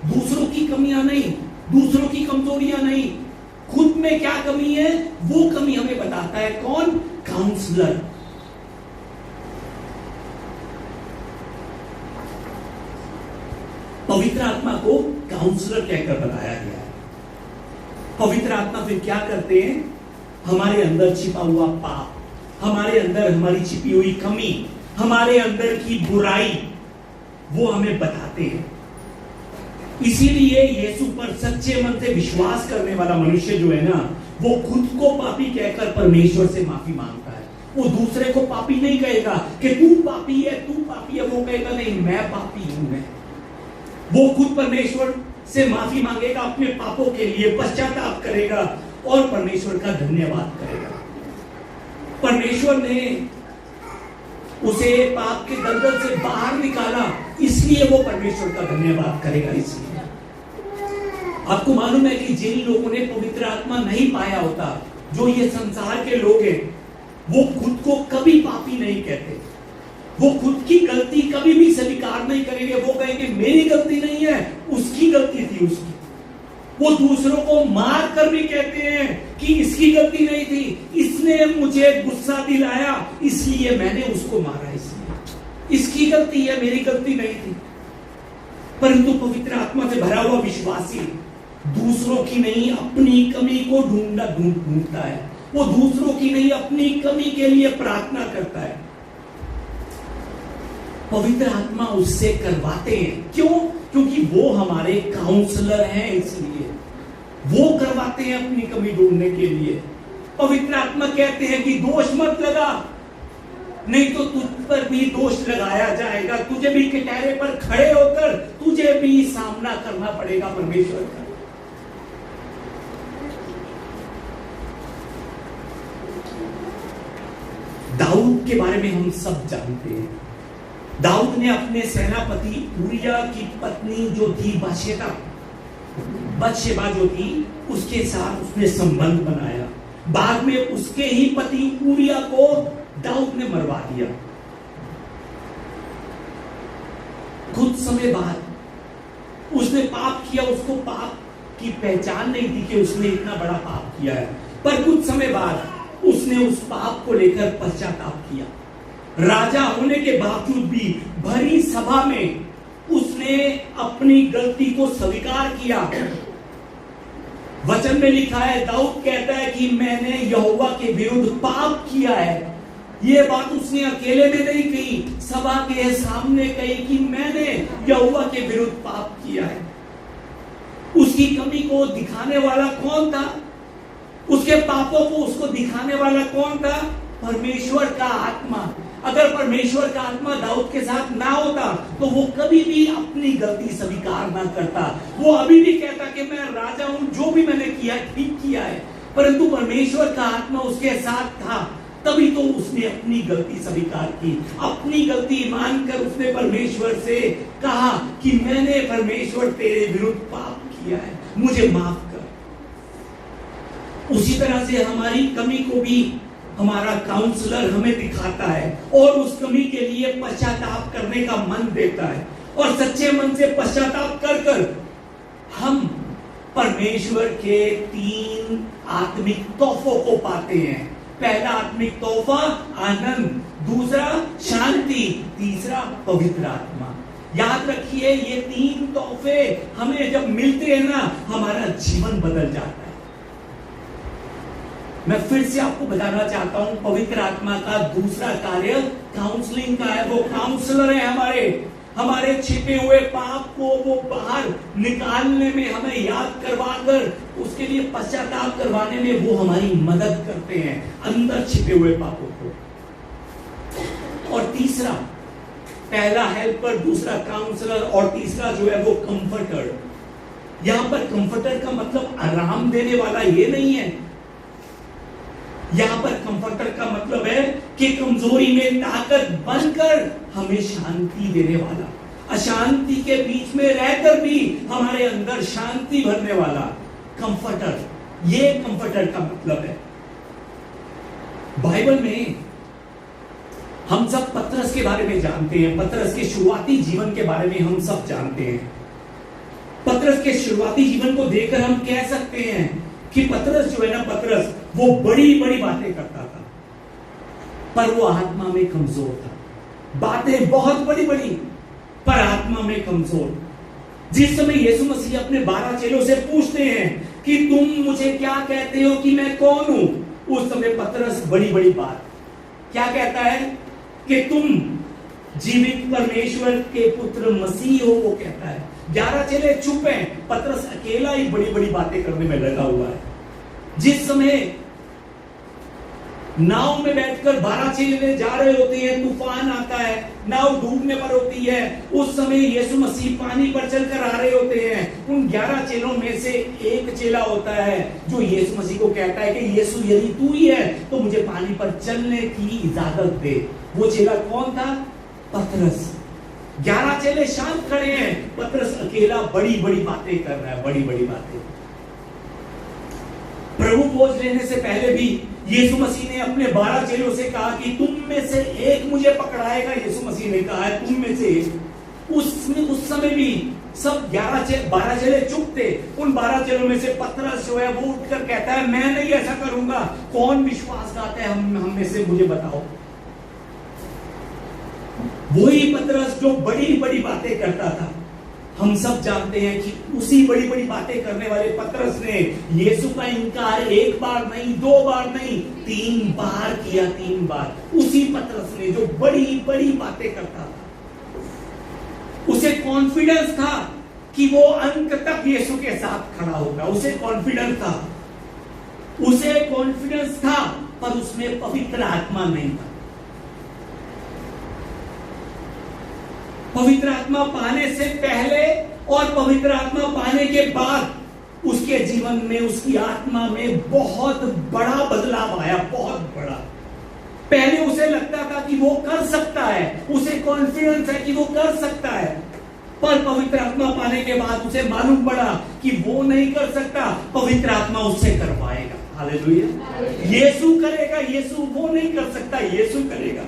दूसरों की कमियां नहीं, दूसरों की कमजोरियां नहीं, खुद में क्या कमी है वो कमी हमें बताता है। कौन? काउंसलर। पवित्र आत्मा को काउंसलर कहकर बताया गया है। पवित्र आत्मा फिर क्या करते हैं? हमारे अंदर छिपा हुआ पाप, हमारे अंदर हमारी छिपी हुई कमी, हमारे अंदर की बुराई, वो हमें बताते हैं। इसीलिए यीशु पर सच्चे मन से विश्वास करने वाला मनुष्य जो है ना, वो खुद को पापी कहकर परमेश्वर से माफी मांगता है। वो दूसरे को पापी नहीं कहेगा कि तू पापी है, तू पापी है, वो कहेगा नहीं, मैं पापी हूं। मैं वो खुद परमेश्वर से माफी मांगेगा, अपने पापों के लिए पश्चाताप करेगा और परमेश्वर का धन्यवाद करेगा। परमेश्वर ने उसे पाप के दलदल से बाहर निकाला, इसलिए वो परमेश्वर का धन्यवाद करेगा। इसलिए आपको मालूम है कि जिन लोगों ने पवित्र आत्मा नहीं पाया होता, जो ये संसार के लोग हैं, वो खुद को कभी पापी नहीं कहते, वो खुद की गलती कभी भी स्वीकार नहीं करेंगे। वो कहेंगे मेरी गलती नहीं है, उसकी गलती थी उसकी। वो दूसरों को मार कर भी कहते हैं कि इसकी गलती नहीं थी, इसने मुझे गुस्सा दिलाया इसलिए मैंने उसको मारा, इसलिए इसकी गलती है, मेरी गलती नहीं थी। परंतु पवित्र आत्मा से भरा हुआ विश्वासी दूसरों की नहीं, अपनी कमी को ढूंढता है। वो दूसरों की नहीं, अपनी कमी के लिए प्रार्थना करता है। पवित्र आत्मा उससे करवाते हैं। क्यों? क्योंकि वो हमारे काउंसलर हैं, इसलिए वो करवाते हैं अपनी कमी ढूंढने के लिए। पवित्र आत्मा कहते हैं कि दोष मत लगा, नहीं तो तुझ पर भी दोष लगाया जाएगा, तुझे भी कटहरे पर खड़े होकर तुझे भी सामना करना पड़ेगा परमेश्वर का। दाऊद के बारे में हम सब जानते हैं। दाऊद ने अपने सेनापति उरिया की पत्नी जो थी बतशेबा जो थी, उसके साथ उसने संबंध बनाया। बाद में उसके ही पति उरिया को दाऊद ने मरवा दिया। कुछ समय बाद उसने पाप किया, उसको पाप की पहचान नहीं थी कि उसने इतना बड़ा पाप किया है, पर कुछ समय बाद उसने उस पाप को लेकर पश्चाताप किया। राजा होने के बावजूद भी भरी सभा में उसने अपनी गलती को स्वीकार किया। वचन में लिखा है, दाऊद कहता है कि मैंने यहोवा के विरुद्ध पाप किया है। यह बात उसने अकेले में नहीं कही, सभा के सामने कही कि मैंने यहोवा के विरुद्ध पाप किया है। उसकी कमी को दिखाने वाला कौन था? उसके पापों को उसको दिखाने वाला कौन था? परमेश्वर का आत्मा। अगर परमेश्वर का आत्मा दाऊद के साथ ना होता तो वो कभी भी अपनी गलती स्वीकार ना करता। वो अभी भी कहता कि मैं राजा हूं, जो भी मैंने किया ठीक किया है, परंतु परमेश्वर का आत्मा उसके साथ था, तभी तो उसने अपनी गलती स्वीकार की। अपनी गलती मानकर उसने परमेश्वर से कहा कि मैंने परमेश्वर तेरे विरुद्ध पाप किया है, मुझे माफ कर। उसी तरह से हमारी कमी को भी हमारा काउंसलर हमें दिखाता है और उस कमी के लिए पश्चाताप करने का मन देता है, और सच्चे मन से पश्चाताप कर कर हम परमेश्वर के 3 आत्मिक तोहफों को पाते हैं। पहला आत्मिक तोहफा आनंद, दूसरा शांति, तीसरा पवित्र आत्मा। याद रखिए, ये 3 तोहफे हमें जब मिलते हैं ना, हमारा जीवन बदल जाता है। मैं फिर से आपको बताना चाहता हूं, पवित्र आत्मा का दूसरा कार्य काउंसलिंग का है। वो काउंसलर है हमारे छिपे हुए पाप को वो बाहर निकालने में, हमें याद करवाकर उसके लिए पश्चाताप करवाने में वो हमारी मदद करते हैं, अंदर छिपे हुए पापों को। और तीसरा, पहला हेल्पर, दूसरा काउंसलर और तीसरा जो है वो कंफर्टर। यहां पर कंफर्टर का मतलब आराम देने वाला ये नहीं है। यहां पर कंफर्टर का मतलब है कि कमजोरी में ताकत बनकर हमें शांति देने वाला, अशांति के बीच में रहकर भी हमारे अंदर शांति भरने वाला कंफर्टर। ये कंफर्टर का मतलब है। बाइबल में हम सब पतरस के बारे में जानते हैं। पतरस के शुरुआती जीवन के बारे में हम सब जानते हैं। पतरस के शुरुआती जीवन को देखकर हम कह सकते हैं कि पतरस जो है ना, पतरस वो बड़ी बड़ी बातें करता था, पर वो आत्मा में कमजोर था। बातें बहुत बड़ी बड़ी, पर आत्मा में कमजोर। जिस समय यीशु मसीह अपने 12 चेलों से पूछते हैं कि तुम मुझे क्या कहते हो कि मैं कौन हूं, उस समय पतरस बड़ी बड़ी बात क्या कहता है कि तुम जीवित परमेश्वर के पुत्र मसीह हो, वो कहता है। 11 चेले चुप हैं, पतरस अकेला ही बड़ी बड़ी बातें करने में लगा हुआ है। जिस समय नाव में बैठकर 12 चेले जा रहे होते हैं, तूफान आता है, नाव डूबने पर होती है, उस समय यीशु मसीह पानी पर चलकर आ रहे होते हैं। उन 11 चेलों में से एक चेला होता है जो यीशु मसीह को कहता है कि यीशु यदि तू ही है तो मुझे पानी पर चलने की इजाजत दे। वो चेला कौन था? पतरस। 11 चेले शांत खड़े हैं, पतरस अकेला बड़ी बड़ी बातें कर रहा है, बड़ी बड़ी बातें। प्रभु खोज लेने से पहले भी यीशु मसीह ने अपने 12 चेलों से कहा कि तुम में से एक मुझे पकड़ाएगा। यीशु मसीह ने कहा है तुम में से एक। उस समय भी सब 12 चेले चुप थे। उन 12 चेलों में से पतरस जो है वो उठकर कहता है मैं नहीं ऐसा करूंगा। कौन विश्वासघात है हम में से, मुझे बताओ। वही पतरस जो बड़ी बड़ी बातें करता था। हम सब जानते हैं कि उसी बड़ी बड़ी बातें करने वाले पतरस ने यीशु का इनकार 1 बार नहीं, 2 बार नहीं, 3 बार किया। 3 बार उसी पतरस ने जो बड़ी बड़ी बातें करता था। उसे कॉन्फिडेंस था कि वो अंत तक यीशु के साथ खड़ा होगा। उसे कॉन्फिडेंस था, पर उसमें पवित्र आत्मा नहीं था। पवित्र आत्मा पाने से पहले और पवित्र आत्मा पाने के बाद उसके जीवन में, उसकी आत्मा में बहुत बड़ा बदलाव आया, बहुत बड़ा। पहले उसे लगता था कि वो कर सकता है, उसे कॉन्फिडेंस है कि वो कर सकता है, पर पवित्र आत्मा पाने के बाद उसे मालूम पड़ा कि वो नहीं कर सकता, पवित्र आत्मा उससे करवाएगा। हालेलुया। यीशु करेगा, यीशु वो नहीं कर सकता, यीशु करेगा।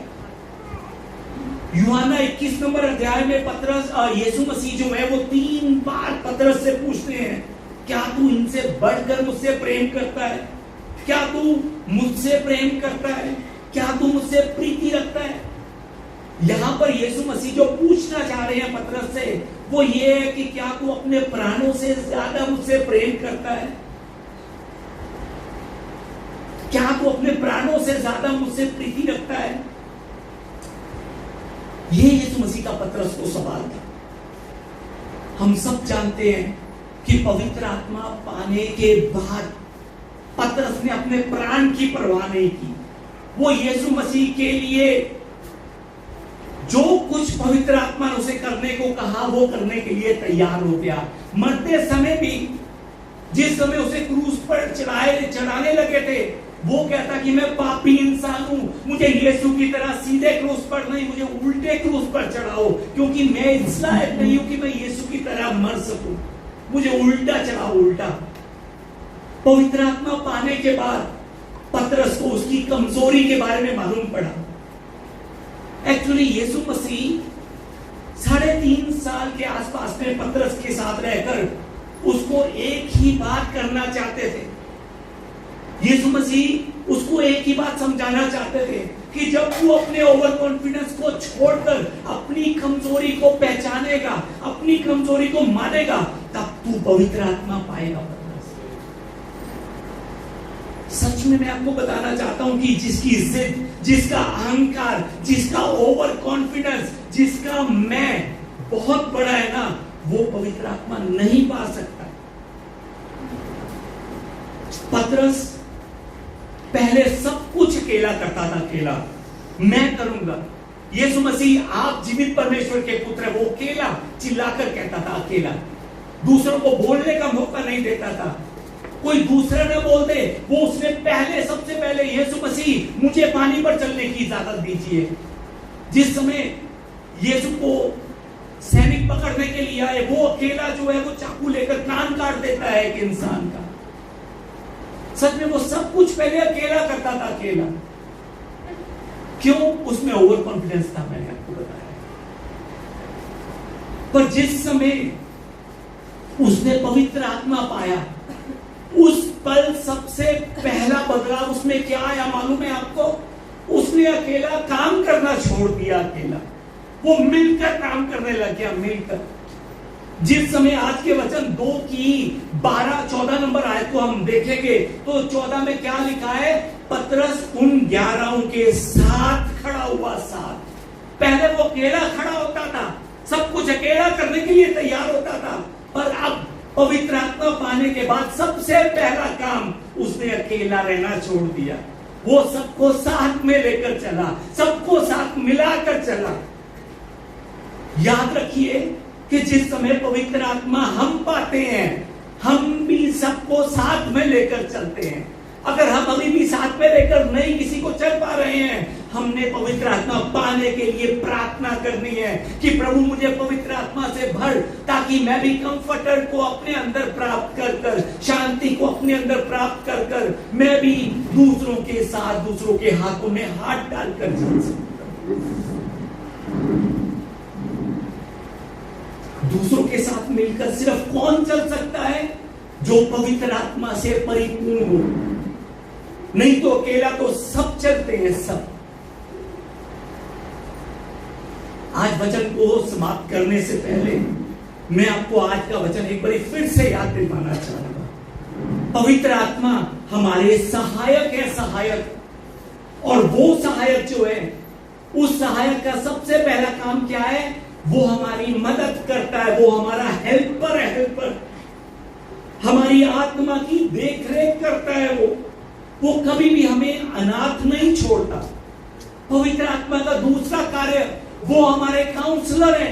यूहन्ना 21 नंबर अध्याय में पतरस यीशु मसीह जो है वो 3 बार पतरस से पूछते हैं क्या तू इनसे बढ़कर मुझसे प्रेम करता है? क्या तू मुझसे प्रेम करता है? क्या तू मुझसे प्रीति रखता है? यहां पर यीशु मसीह जो पूछना चाह रहे हैं पतरस से वो ये है कि क्या तू अपने प्राणों से ज्यादा मुझसे प्रेम करता है? क्या तू अपने प्राणों से ज्यादा मुझसे प्रीति रखता है? ये यीशु मसीह का पतरस को सवाल था। हम सब जानते हैं कि पवित्र आत्मा पाने के बाद पतरस ने अपने प्राण की परवाह नहीं की। वो यीशु मसीह के लिए जो कुछ पवित्र आत्मा ने उसे करने को कहा वो करने के लिए तैयार हो गया। मरते समय भी जिस समय उसे क्रूस पर चढ़ाने लगे थे वो कहता कि मैं पापी इंसान हूं, मुझे यीशु की तरह सीधे क्रूस पर नहीं, मुझे उल्टे क्रूस पर चढ़ाओ, क्योंकि मैं इस लायक नहीं हूं कि मैं यीशु की तरह मर सकूं, मुझे उल्टा चढ़ाओ, उल्टा। पवित्र आत्मा पाने के बाद पतरस को उसकी कमजोरी के बारे में मालूम पड़ा। एक्चुअली यीशु मसीह 3.5 साल के आसपास में पतरस के साथ रहकर उसको एक ही बात करना चाहते थे। यीशु मसीह उसको एक ही बात समझाना चाहते थे कि जब तू अपने ओवर कॉन्फिडेंस को छोड़कर अपनी कमजोरी को पहचानेगा, अपनी कमजोरी को मानेगा, तब तू पवित्र आत्मा पाएगा। सच में मैं आपको बताना चाहता हूं कि जिसकी जिद, जिसका अहंकार, जिसका ओवर कॉन्फिडेंस, जिसका मैं बहुत बड़ा है ना, वो पवित्र आत्मा नहीं पा सकता। पतरस पहले सब कुछ अकेला करता था, अकेला मैं करूंगा। यीशु मसीह आप जीवित परमेश्वर के पुत्र है, वो अकेला चिल्लाकर कहता था, अकेला। दूसरों को बोलने का मौका नहीं देता था। कोई दूसरा ना बोल दे, वो उसने पहले, सबसे पहले यीशु मसीह मुझे पानी पर चलने की इजाजत दीजिए। जिस समय यीशु को सैनिक पकड़ने के लिए आए, वो अकेला जो है वो चाकू लेकर कान काट देता है एक इंसान का। सच में वो सब कुछ पहले अकेला करता था, अकेला। क्यों? उसमें ओवर कॉन्फिडेंस था, मैंने आपको बताया। पर जिस समय उसने पवित्र आत्मा पाया, उस पल सबसे पहला बदलाव उसमें क्या आया मालूम है आपको? उसने अकेला काम करना छोड़ दिया, अकेला। वो मिलकर काम करने लग गया, मिलकर। जिस समय आज के वचन 2 की 12-14 नंबर आयत को हम देखेंगे तो 14 में क्या लिखा है? पतरस उन 11 के साथ खड़ा हुआ, साथ। पहले वो अकेला खड़ा होता था, सब कुछ अकेला करने के लिए तैयार होता था, पर अब पवित्र आत्मा पाने के बाद सबसे पहला काम उसने अकेला रहना छोड़ दिया। वो सबको साथ में लेकर चला, सबको साथ मिलाकर चला। याद रखिए कि जिस समय पवित्र आत्मा हम पाते हैं, हम भी सबको साथ में लेकर चलते हैं। अगर हम अभी भी साथ में लेकर नहीं किसी को चल पा रहे हैं, हमने पवित्र आत्मा पाने के लिए प्रार्थना करनी है कि प्रभु मुझे पवित्र आत्मा से भर, ताकि मैं भी कंफर्टर को अपने अंदर प्राप्त कर कर, शांति को अपने अंदर प्राप्त कर कर, मैं भी दूसरों के साथ, दूसरों के हाथों में हाथ डालकर चल सकूं। दूसरों के साथ मिलकर सिर्फ कौन चल सकता है? जो पवित्र आत्मा से परिपूर्ण हो। नहीं तो अकेला तो सब चलते हैं, सब। आज वचन को समाप्त करने से पहले मैं आपको आज का वचन एक बार फिर से याद दिलाना चाहूंगा। पवित्र आत्मा हमारे सहायक है, सहायक। और वो सहायक जो है, उस सहायक का सबसे पहला काम क्या है? वो हमारी मदद करता है, वो हमारा हेल्पर है, हेल्पर। हमारी आत्मा की देखरेख करता है वो कभी भी हमें अनाथ नहीं छोड़ता। पवित्र आत्मा का दूसरा कार्य, वो हमारे काउंसलर है,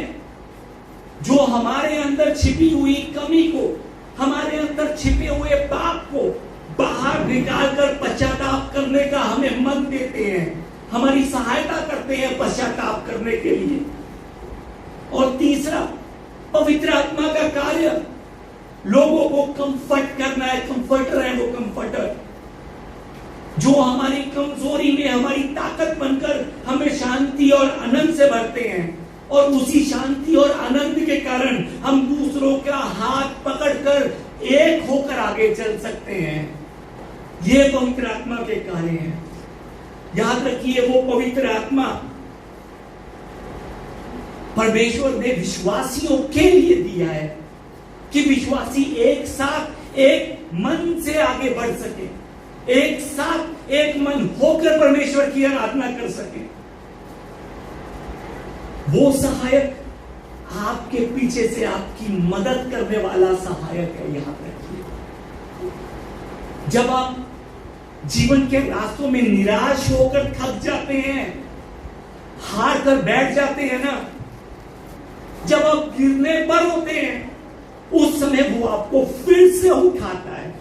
जो हमारे अंदर छिपी हुई कमी को, हमारे अंदर छिपे हुए पाप को बाहर निकालकर पश्चाताप करने का हमें मन देते हैं, हमारी सहायता करते हैं पश्चाताप करने के लिए। और तीसरा, पवित्र आत्मा का कार्य लोगों को कंफर्ट करना है, कंफर्टर है वो, कंफर्टर, जो हमारी कमजोरी में हमारी ताकत बनकर हमें शांति और आनंद से भरते हैं, और उसी शांति और आनंद के कारण हम दूसरों का हाथ पकड़कर एक होकर आगे चल सकते हैं। ये पवित्र आत्मा के कार्य हैं। याद रखिए, वो पवित्र आत्मा परमेश्वर ने विश्वासियों के लिए दिया है कि विश्वासी एक साथ एक मन से आगे बढ़ सके, एक साथ एक मन होकर परमेश्वर की आराधना कर सके। वो सहायक आपके पीछे से आपकी मदद करने वाला सहायक है। याद रखिए, जब आप जीवन के रास्तों में निराश होकर थक जाते हैं, हार कर बैठ जाते हैं ना, जब आप गिरने पर होते हैं, उस समय वो आपको फिर से उठाता है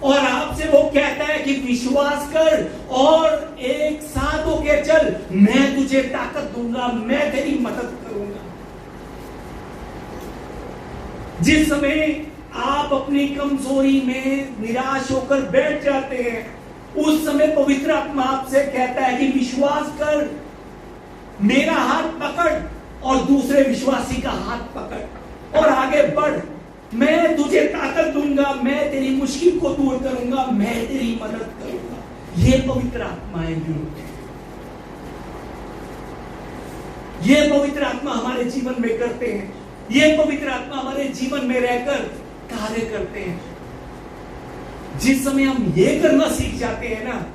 और आपसे वो कहता है कि विश्वास कर और एक साथ होकर चल, मैं तुझे ताकत दूंगा, मैं तेरी मदद करूंगा। जिस समय आप अपनी कमजोरी में निराश होकर बैठ जाते हैं, उस समय पवित्र आत्मा आपसे कहता है कि विश्वास कर, मेरा हाथ पकड़ और दूसरे विश्वासी का हाथ पकड़ और आगे बढ़, मैं तुझे ताकत दूंगा, मैं तेरी मुश्किल को दूर करूंगा, मैं तेरी मदद करूंगा। ये पवित्र आत्मा है ये पवित्र आत्मा हमारे जीवन में करते हैं। ये पवित्र आत्मा हमारे जीवन में रहकर कार्य करते हैं। जिस समय हम ये करना सीख जाते हैं ना,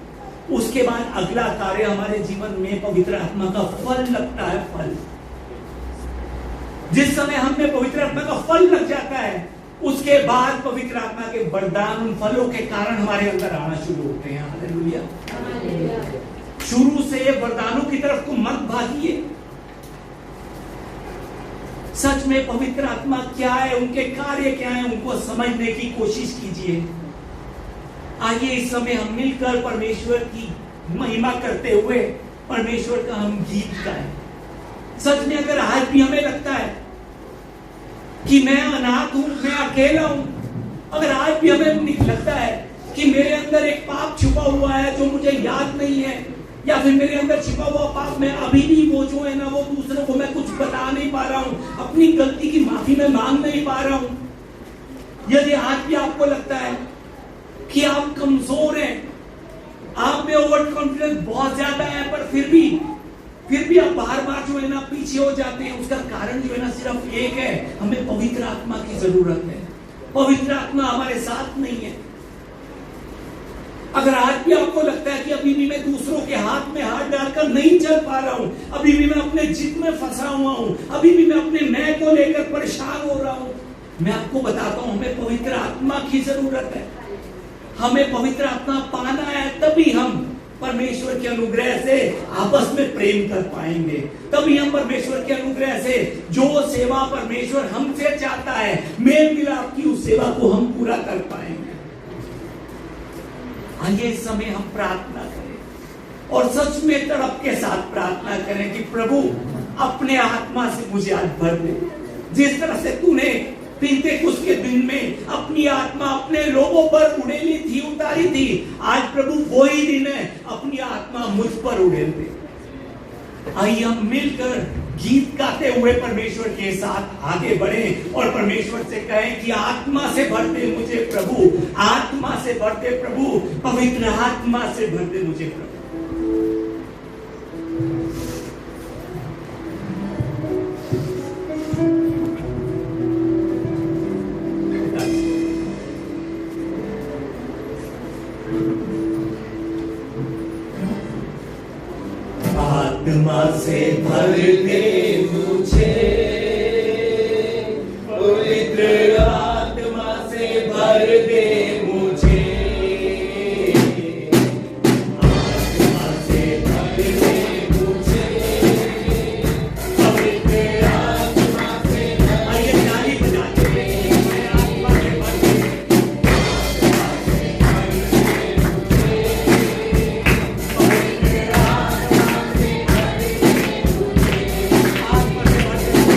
उसके बाद अगला कार्य हमारे जीवन में पवित्र आत्मा का फल लगता है। फल जिस समय हमें पवित्र आत्मा का फल लग जाता है, उसके बाद पवित्र आत्मा के वरदान उन फलों के कारण हमारे अंदर आना शुरू होते हैं। हालेलुया। शुरू से ये वरदानों की तरफ को मत भागिए। सच में पवित्र आत्मा क्या है, उनके कार्य क्या है, उनको समझने की कोशिश कीजिए। आइए इस समय हम मिलकर परमेश्वर की महिमा करते हुए परमेश्वर का हम गीत गाएं। सच में अगर आज भी हमें लगता है कि मैं अनाथ हूं, मैं अकेला हूं, अगर आज भी हमें लगता है कि मेरे अंदर एक पाप छुपा हुआ है जो मुझे याद नहीं है, या फिर मेरे अंदर छिपा हुआ पाप मैं अभी भी वो जो है ना, वो दूसरों को मैं कुछ बता नहीं पा रहा हूं, अपनी गलती की माफी मैं मांग नहीं पा रहा हूं, यदि आज भी आपको लगता है कि आप कमजोर हैं, आप में ओवर कॉन्फिडेंस बहुत ज्यादा है, पर फिर भी आप बार बार जो है ना पीछे हो जाते हैं, उसका कारण जो है ना सिर्फ एक है, हमें पवित्र आत्मा की जरूरत है। पवित्र आत्मा हमारे साथ नहीं है। अगर आज भी आपको लगता है कि अभी भी मैं दूसरों के हाथ में हाथ डालकर नहीं चल पा रहा हूं, अभी भी मैं अपने जिद में फंसा हुआ हूं, अभी भी मैं अपने मैं को लेकर परेशान हो रहा हूं, मैं आपको बताता हूं, हमें पवित्र आत्मा की जरूरत है। हमें पवित्र आत्मा पाना है, तभी हम परमेश्वर के अनुग्रह से आपस में प्रेम कर पाएंगे। तभी हम परमेश्वर के अनुग्रह से जो सेवा परमेश्वर हमसे चाहता है, मेल मिलाप की उस सेवा को हम पूरा कर पाएंगे। आइए इस समय हम प्रार्थना करें और सच में तड़प के साथ प्रार्थना करें कि प्रभु अपने आत्मा से मुझे आज भर दे। जिस तरह से तूने पिंतेकुस्त के दिन में अपनी आत्मा अपने लोगों पर उड़ेली थी, उतारी थी, आज प्रभु वही दिन है, अपनी आत्मा मुझ पर उड़ेल दे। आइए हम मिलकर गीत गाते हुए परमेश्वर के साथ आगे बढ़े और परमेश्वर से कहें कि आत्मा से भर दे मुझे प्रभु, आत्मा से भर दे प्रभु, पवित्र आत्मा से भर दे मुझे प्रभु। आत्मा से भर दे मुझे, पवित्र आत्मा से भर दे मुझे, आत्मा से भर दे मुझे, पवित्र आत्मा से। आइए ताली बजाते हैं, आत्मा से भर दे, आत्मा से भर दे मुझे, पवित्र आत्मा से भर दे मुझे, आत्मा से भर दे।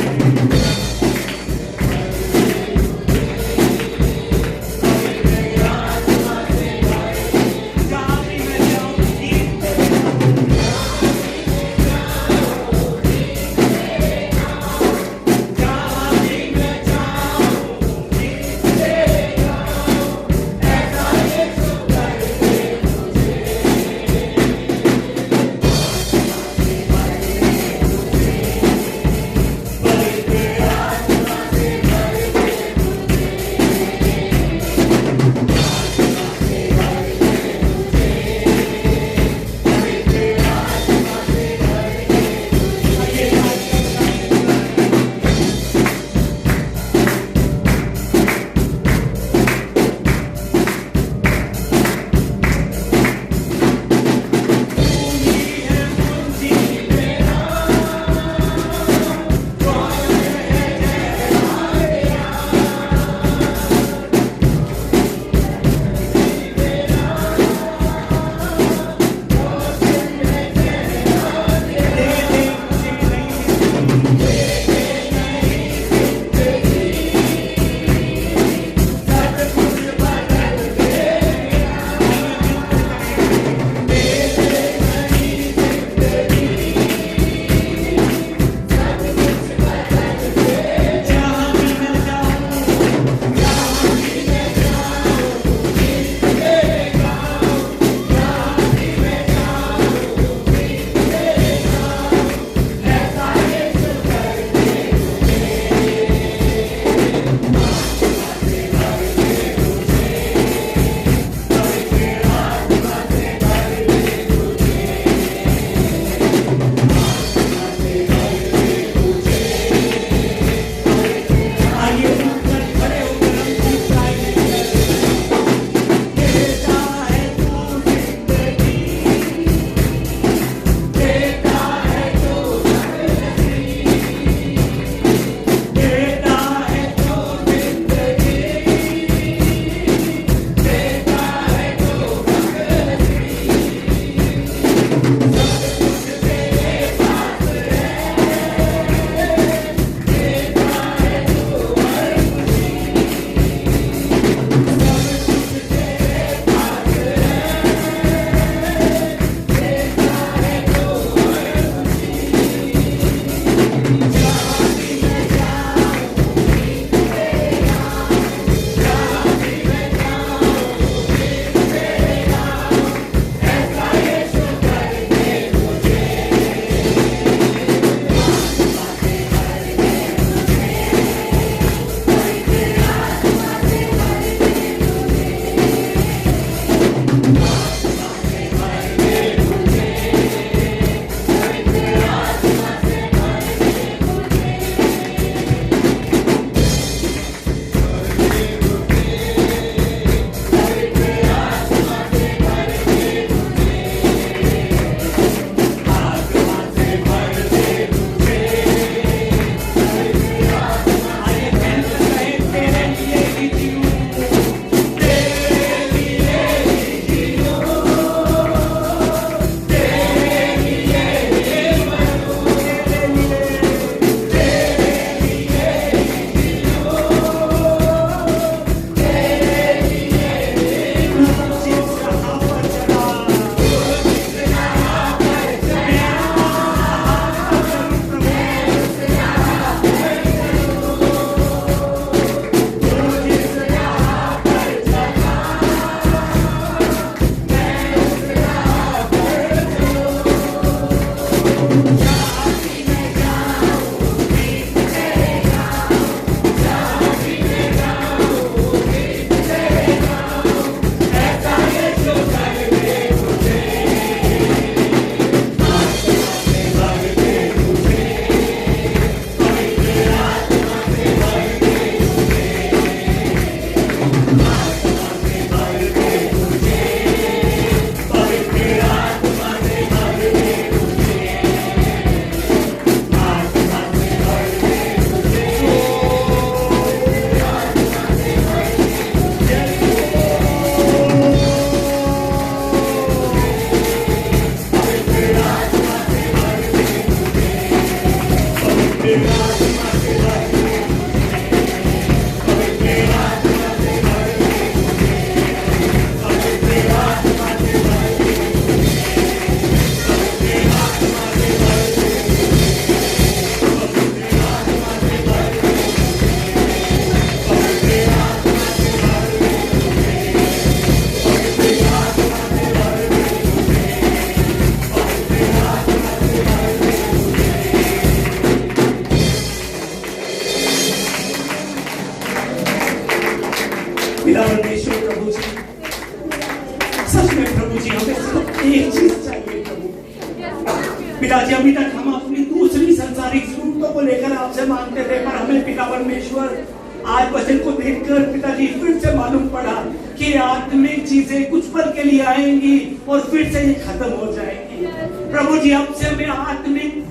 पिताजी, अभी तक हम अपनी दूसरी संसारिक जरूरतों को लेकर आपसे मांगते थे, पर हमें पिता परमेश्वर आज वचन को देखकर पिताजी फिर से मालूम पड़ा कि आत्मिक चीजें कुछ पल के लिए आएंगी और फिर से ये खत्म हो जाएंगी। प्रभु जी, अब से हमें आत्मिक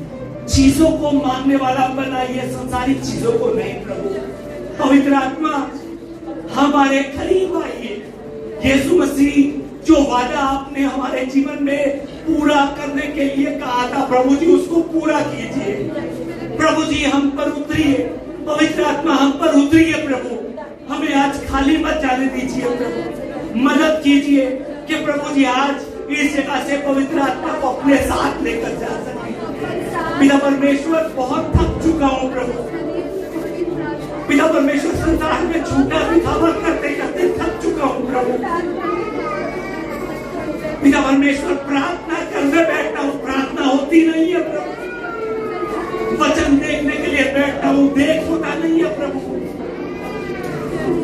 चीजों को मांगने वाला बनाइए, संसारिक चीजों को नहीं। प्रभु पवित्र आत्मा हमारे करीब आइए। यीशु मसीह, जो वादा आपने हमारे जीवन में पूरा करने के लिए कहा था, प्रभु जी उसको पूरा कीजिए। प्रभु जी हम पर उतरिए, पवित्र आत्मा हम पर उतरिए। प्रभु हमें आज खाली मत जाने दीजिए। प्रभु मदद कीजिए कि प्रभु जी आज इस जगह से पवित्र आत्मा को अपने साथ लेकर जा सके। पिता परमेश्वर, बहुत थक चुका हूँ प्रभु। पिता परमेश्वर, संसार में झूठा दिखावा करते करते थक चुका हूँ प्रभु। पिता परमेश्वर, प्रार्थना करने बैठता हूँ, प्रार्थना होती नहीं है प्रभु। वचन देखने के लिए बैठता हूँ, देख होता नहीं है प्रभु।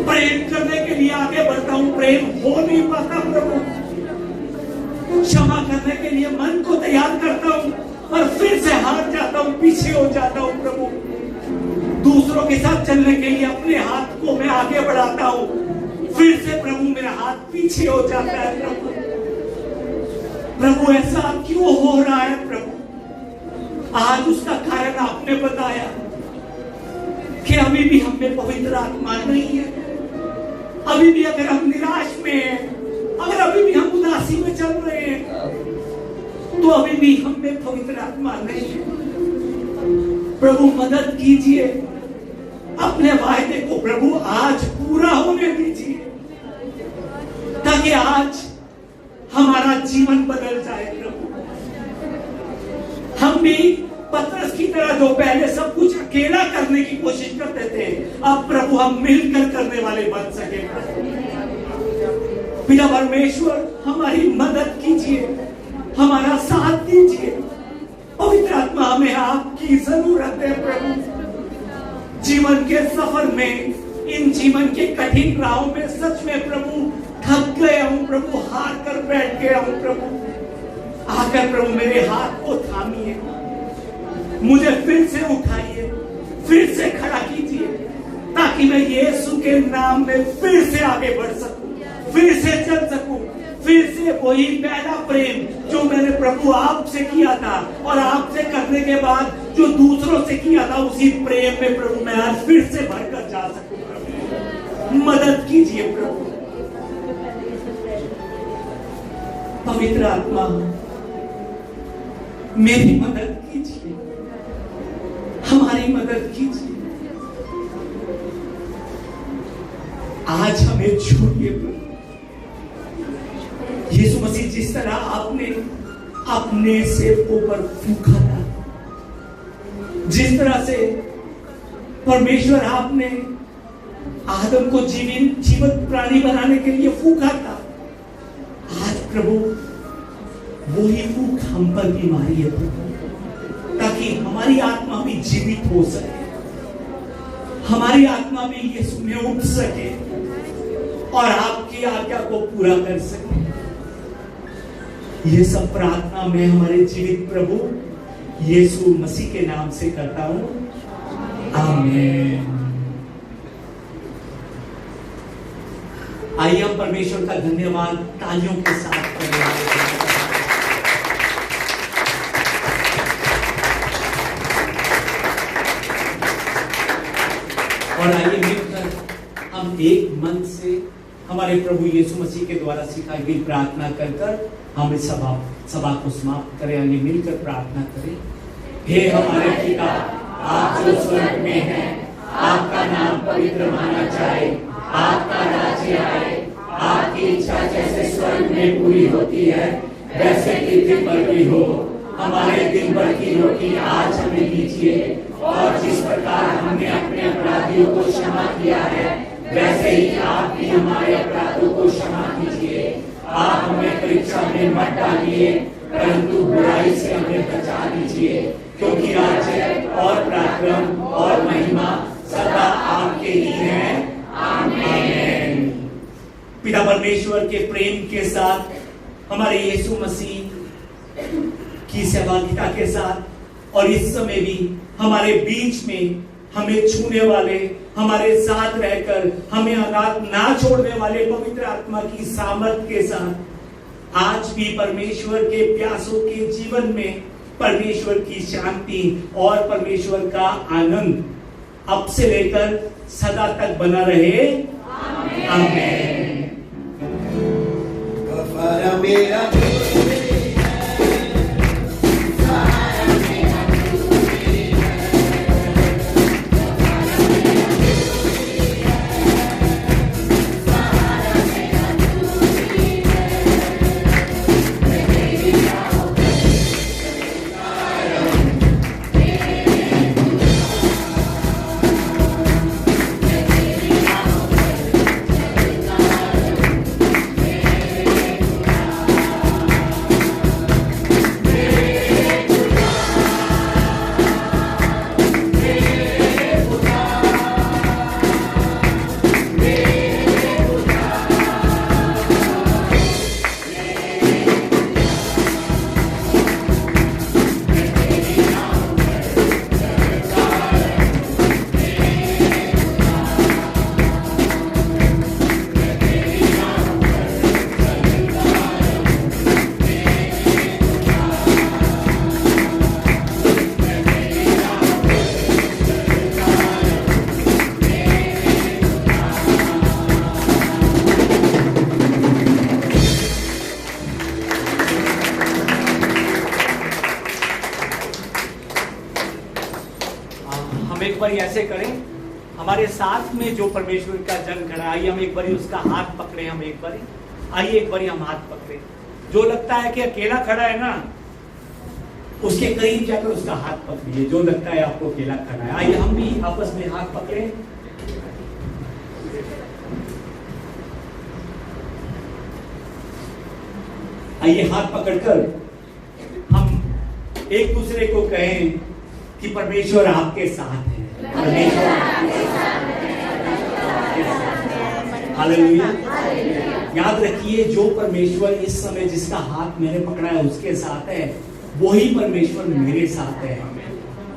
प्रेम करने के लिए आगे बढ़ता हूँ, प्रेम हो नहीं पाता प्रभु। क्षमा करने के लिए मन को तैयार करता हूँ, पर फिर से हार जाता हूँ, पीछे हो जाता हूँ प्रभु। दूसरों के साथ चलने के लिए अपने हाथ को मैं आगे बढ़ाता हूँ, फिर से प्रभु मेरा हाथ पीछे हो जाता है प्रभु। प्रभु ऐसा क्यों हो रहा है प्रभु? आज उसका कारण आपने बताया कि अभी भी हम में पवित्र आत्मा नहीं है। अभी भी अगर हम निराश में हैं, अगर अभी भी हम उदासी में चल रहे हैं, तो अभी भी हम में पवित्र आत्मा नहीं है। प्रभु मदद कीजिए, अपने वायदे को प्रभु आज पूरा होने दीजिए, ताकि आज हमारा जीवन बदल जाए प्रभु। हम भी पतरस की तरह जो पहले सब कुछ अकेला करने की कोशिश करते थे, अब प्रभु हम मिलकर करने वाले बन सके। पिता परमेश्वर, हमारी मदद कीजिए, हमारा साथ दीजिए। पवित्र आत्मा, हमें आपकी जरूरत है प्रभु। जीवन के सफर में, इन जीवन के कठिन राहों में सच में प्रभु थक गया हूं प्रभु, हार कर बैठ गया हूं प्रभु। आकर प्रभु मेरे हाथ को थामिए, मुझे फिर से उठाइए, फिर से खड़ा कीजिए, ताकि मैं यीशु के नाम में फिर से आगे बढ़ सकूं, फिर से चल सकूं, फिर से वही पहला प्रेम जो मैंने प्रभु आपसे किया था और आपसे करने के बाद जो दूसरों से किया था, उसी प्रेम में प्रभु मैं आज फिर से भरकर जा सकूं। प्रभु मदद कीजिए प्रभु। पवित्र आत्मा, मेरी मदद कीजिए, हमारी मदद कीजिए। आज हमें छूइए प्रभु। यीशु मसीह, जिस तरह आपने अपने सेवकों पर फूंका था, जिस तरह से परमेश्वर आपने आदम को जीवित प्राणी बनाने के लिए फूंका था, आज प्रभु वही फूंक हम पर भी मारी है प्रभु, ताकि हमारी आत्मा भी जीवित हो सके, हमारी आत्मा भी यीशु में उठ सके और आपकी आज्ञा को पूरा कर सके। ये सब प्रार्थना मैं हमारे जीवित प्रभु यीशु मसीह के नाम से करता हूं, आमीन। आइए हम परमेश्वर का धन्यवाद तालियों के साथ करें। और आइए मिलकर हम एक मन से हमारे प्रभु यीशु मसीह के द्वारा सिखाई गई प्रार्थना कर हम इस सभा को समाप्त करें। आइए मिलकर प्रार्थना करें। हे हमारे पिता, आप जो स्वर्ग में हैं, आपका नाम पवित्र माना जाए, आपका राज्य आए, आपकी इच्छा जैसे स्वर्ग में पूरी होती है वैसे पृथ्वी पर भी हो। हमारे दिन भर की रोटी आज हमें दीजिए, और जिस प्रकार हमने अपने अपराधियों को क्षमा किया है, वैसे ही आप भी हमारे अपराधों को क्षमा कीजिए। आप हमें परीक्षा में मत डालिए, परंतु बुराई से हमें बचा लीजिए, क्योंकि राज्य और पराक्रम और महिमा सदा आपके ही है, आमीन। पिता परमेश्वर के प्रेम के साथ हमारे यीशु मसीह की सहभागिता के साथ और इस समय भी हमारे बीच में हमें छूने वाले, हमारे साथ रहकर हमें अनाथ ना छोड़ने वाले पवित्र आत्मा की सामर्थ के साथ आज भी परमेश्वर के प्यासों के जीवन में परमेश्वर की शांति और परमेश्वर का आनंद अब से लेकर सदा तक बना रहे। आमीन। मेरा एक बार ऐसे करें, हमारे साथ में जो परमेश्वर का जन खड़ा है, आइए हम एक बार उसका हाथ पकड़े। हम एक बार आइए एक बार हम हाथ पकड़े। जो लगता है कि अकेला खड़ा है ना, उसके करीब जाकर उसका हाथ पकड़िए। जो लगता है आपको अकेला खड़ा है, आइए हम भी आपस में हाथ पकड़े। आइए हाथ पकड़कर हम एक दूसरे को कहें कि परमेश्वर आपके साथ है। परमेश्वर आपके साथ है। हालेलुया। याद रखिए, जो परमेश्वर इस समय जिसका हाथ मैंने पकड़ा है उसके साथ है, वही परमेश्वर मेरे साथ है।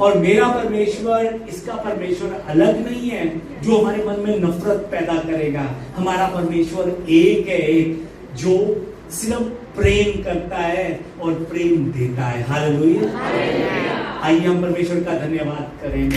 और मेरा परमेश्वर, इसका परमेश्वर अलग नहीं है जो हमारे मन में नफरत पैदा करेगा। हमारा परमेश्वर एक है, एक जो सिर्फ प्रेम करता है और प्रेम देता है। हालेलुया। आइए हम परमेश्वर का धन्यवाद करें।